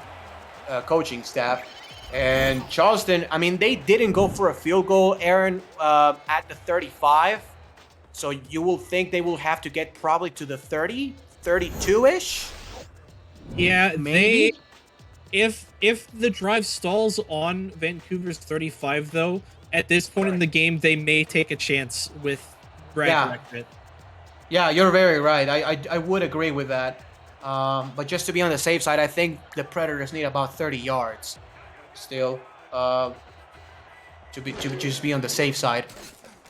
A: coaching staff. And Charleston, I mean, they didn't go for a field goal, Aaron, at the 35. So you will think they will have to get probably to the 30, 32-ish.
B: Yeah,
A: maybe.
B: If the drive stalls on Vancouver's 35, though, at this point in the game, they may take a chance with Brad.
A: Yeah, you're very right. I would agree with that. But just to be on the safe side, I think the Predators need about 30 yards still to just be on the safe side.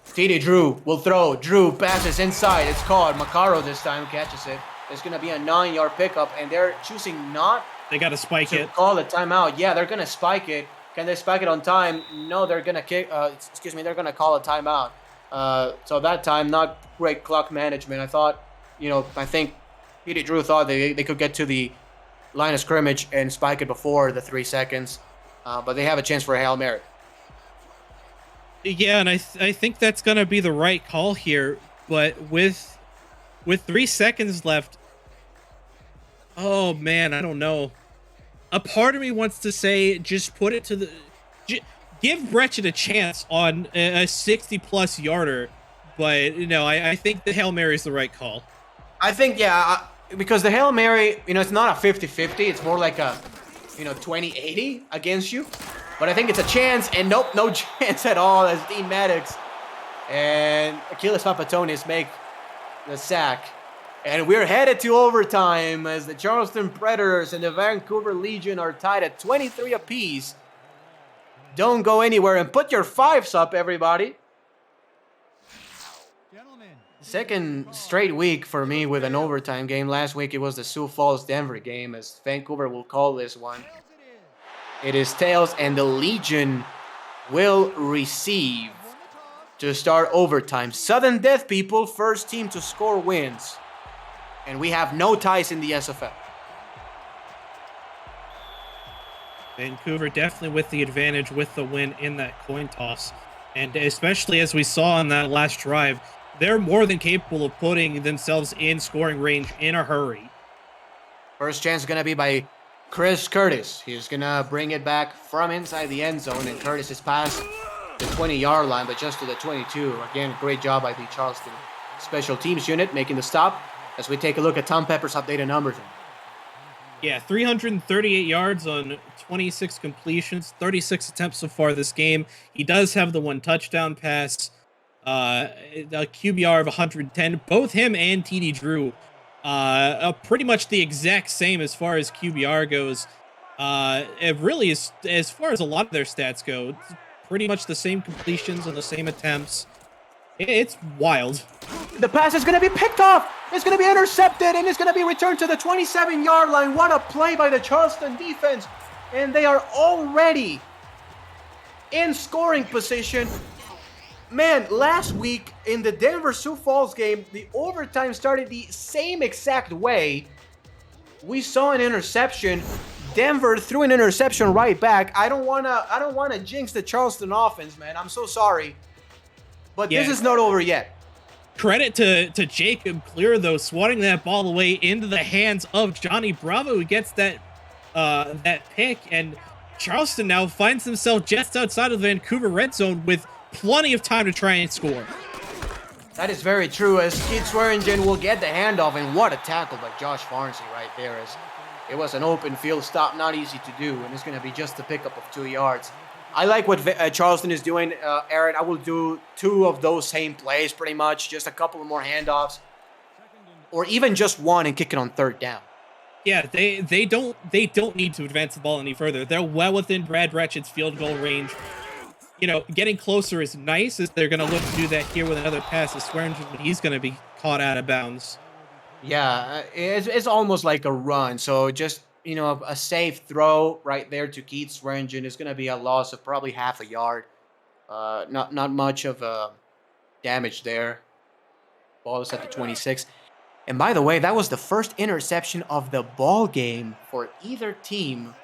A: TD Drew will throw. Drew passes inside. It's caught. Macaro this time catches it. It's going to be a 9-yard pickup, and they're choosing not
B: They got to spike it.
A: Call a timeout. Yeah, they're going to spike it. Can they spike it on time? No, they're going to kick. They're going to call a timeout. So that time, not great clock management. I think TD Drew thought they could get to the line of scrimmage and spike it before the 3 seconds. But they have a chance for a Hail Mary.
B: Yeah, and I think that's going to be the right call here. But with 3 seconds left, oh man, I don't know. A part of me wants to say just put it to the... Give Brechin a chance on a 60-plus yarder. But, I think the Hail Mary is the right call.
A: I think, because the Hail Mary, it's not a 50-50. It's more like a, 20-80 against you. But I think it's a chance, and nope, no chance at all as Dean Maddox and Achilles Papatonis make the sack. And we're headed to overtime as the Charleston Predators and the Vancouver Legion are tied at 23 apiece. Don't go anywhere and put your 5s up, everybody. Second straight week for me with an overtime game. Last week it was the Sioux Falls-Denver game, as Vancouver will call this one. It is tails, and the Legion will receive to start overtime. Sudden death, people. First team to score wins. And we have no ties in the SFL.
B: Vancouver definitely with the advantage with the win in that coin toss. And especially as we saw on that last drive, they're more than capable of putting themselves in scoring range in a hurry.
A: First chance is going to be by Chris Curtis. He's going to bring it back from inside the end zone, and Curtis is past the 20-yard line, but just to the 22. Again, great job by the Charleston Special Teams unit making the stop as we take a look at Tom Pepper's updated numbers.
B: Yeah, 338 yards on 26 completions, 36 attempts so far this game. He does have the one touchdown pass, a QBR of 110. Both him and TD Drew pretty much the exact same as far as QBR goes. It really is, as far as a lot of their stats go, it's pretty much the same completions and the same attempts. It's wild.
A: The pass is going to be picked off. It's going to be intercepted, and it's going to be returned to the 27-yard line. What a play by the Charleston defense. And they are already in scoring position. Man, last week in the Denver-Sioux Falls game, the overtime started the same exact way. We saw an interception. Denver threw an interception right back. I don't wanna jinx the Charleston offense, man. I'm so sorry. But yeah, this is not over yet.
B: Credit to Jacob Clear, though, swatting that ball away into the hands of Johnny Bravo, who gets that pick, and Charleston now finds himself just outside of the Vancouver red zone with plenty of time to try and score.
A: That is very true, as Keith Swearingen will get the handoff, and what a tackle by Josh Farnsey right there, as it was an open field stop, not easy to do, and it's going to be just a pickup of 2 yards. I like what Charleston is doing, Aaron. I will do 2 of those same plays pretty much, just a couple of more handoffs, or even just one and kick it on third down.
B: Yeah, they don't need to advance the ball any further. They're well within Brad Retchett's field goal range. You know, getting closer is nice, as they're going to look to do that here with another pass to Swearingen, but he's going to be caught out of bounds.
A: Yeah, it's almost like a run, so just, you know, a safe throw right there to Keith Swearingen is going to be a loss of probably half a yard. Not much of damage there. Ball is at the 26. And by the way, that was the first interception of the ball game for either team.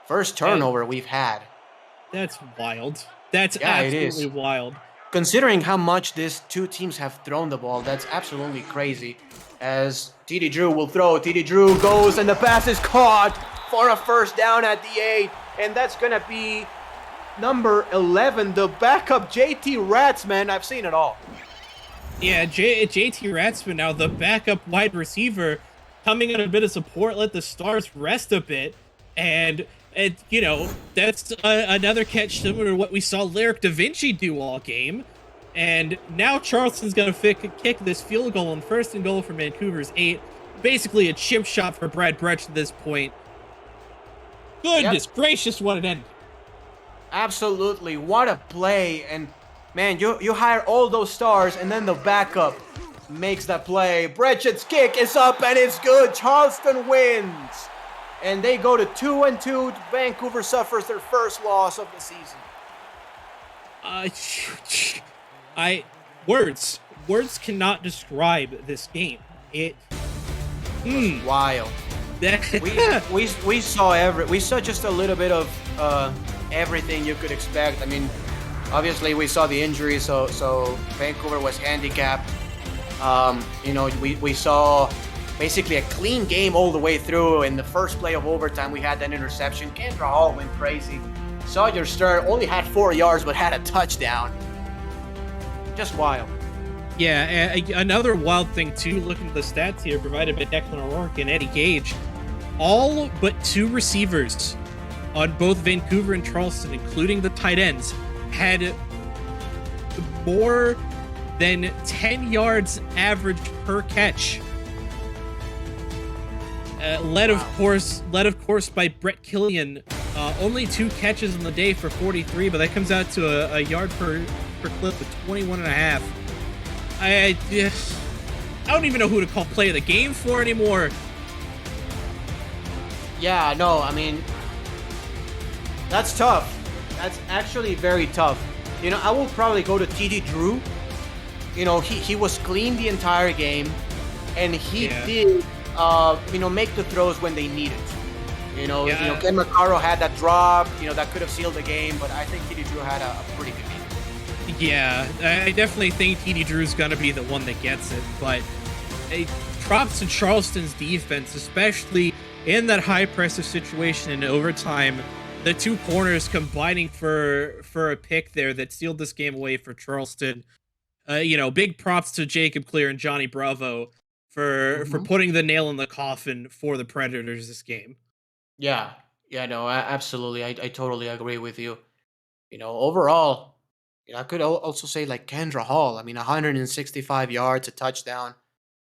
A: First turnover we've had.
B: That's wild. That's absolutely wild.
A: Considering how much these two teams have thrown the ball, that's absolutely crazy. As TD Drew will throw, TD Drew goes, and the pass is caught for a first down at the 8. And that's going to be number 11, the backup JT Ratzman. I've seen it all.
B: Yeah, JT Ratzman now, the backup wide receiver, coming in a bit of support, let the stars rest a bit. And, you know, that's another catch similar to what we saw Lyric Da Vinci do all game. And now Charleston's going to kick this field goal on 1st and goal from Vancouver's 8. Basically a chip shot for Brad Brecht at this point. Goodness gracious, what an end.
A: Absolutely, what a play. And man, you hire all those stars, and then the backup makes that play. Brecht's kick is up, and it's good. Charleston wins. And they go to 2-2. Vancouver suffers their first loss of the season. Words cannot describe this game. It wild. we saw just a little bit of everything you could expect. I mean, obviously we saw the injury, so Vancouver was handicapped. You know, we saw basically a clean game all the way through. In the first play of overtime, we had that interception. Kendra Hall went crazy. Sawyer Stern only had 4 yards, but had a touchdown. Just wild.
B: Yeah, another wild thing, too, looking at the stats here provided by Declan O'Rourke and Eddie Gage, all but 2 receivers on both Vancouver and Charleston, including the tight ends, had more than 10 yards average per catch. Led of course by Brett Killian. Only 2 catches in the day for 43, but that comes out to a yard per clip of 21.5. I don't even know who to call play of the game for anymore.
A: Yeah, no, I mean, That's tough. That's actually very tough. You know, I will probably go to TD Drew. You know, he was clean the entire game, and he did, you know, make the throws when they needed. You know, Ken Maccaro had that drop, you know, that could have sealed the game, but I think TD Drew had a pretty good game.
B: Yeah, I definitely think TD Drew's going to be the one that gets it, but props to Charleston's defense, especially in that high-pressure situation in overtime. The two corners combining for a pick there that sealed this game away for Charleston. You know, big props to Jacob Clear and Johnny Bravo for putting the nail in the coffin for the Predators this game.
A: Yeah, no, absolutely. I totally agree with you. You know, overall, you know, I could also say like Kendra Hall. I mean, 165 yards, a touchdown,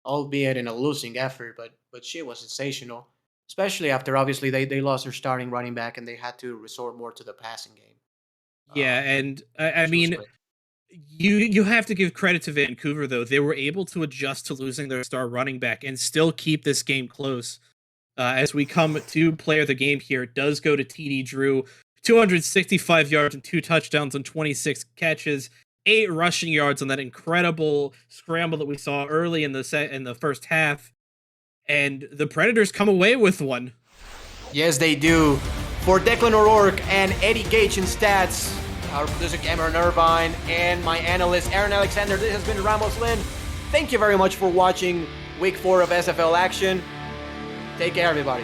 A: albeit in a losing effort, but she was sensational, especially after obviously they lost their starting running back and they had to resort more to the passing game.
B: Yeah, and I
A: She was
B: mean,
A: great.
B: you have to give credit to Vancouver though. They were able to adjust to losing their star running back and still keep this game close. As we come to player of the game here, it does go to TD Drew, 265 yards and 2 touchdowns on 26 catches, 8 rushing yards on that incredible scramble that we saw early in the first half, and the Predators come away with one.
A: Yes, they do. For Declan O'Rourke and Eddie Gage in stats, our producer Cameron Irvine, and my analyst Aaron Alexander, this has been Ramos Lynn. Thank you very much for watching Week 4 of SFL Action. Take care, everybody.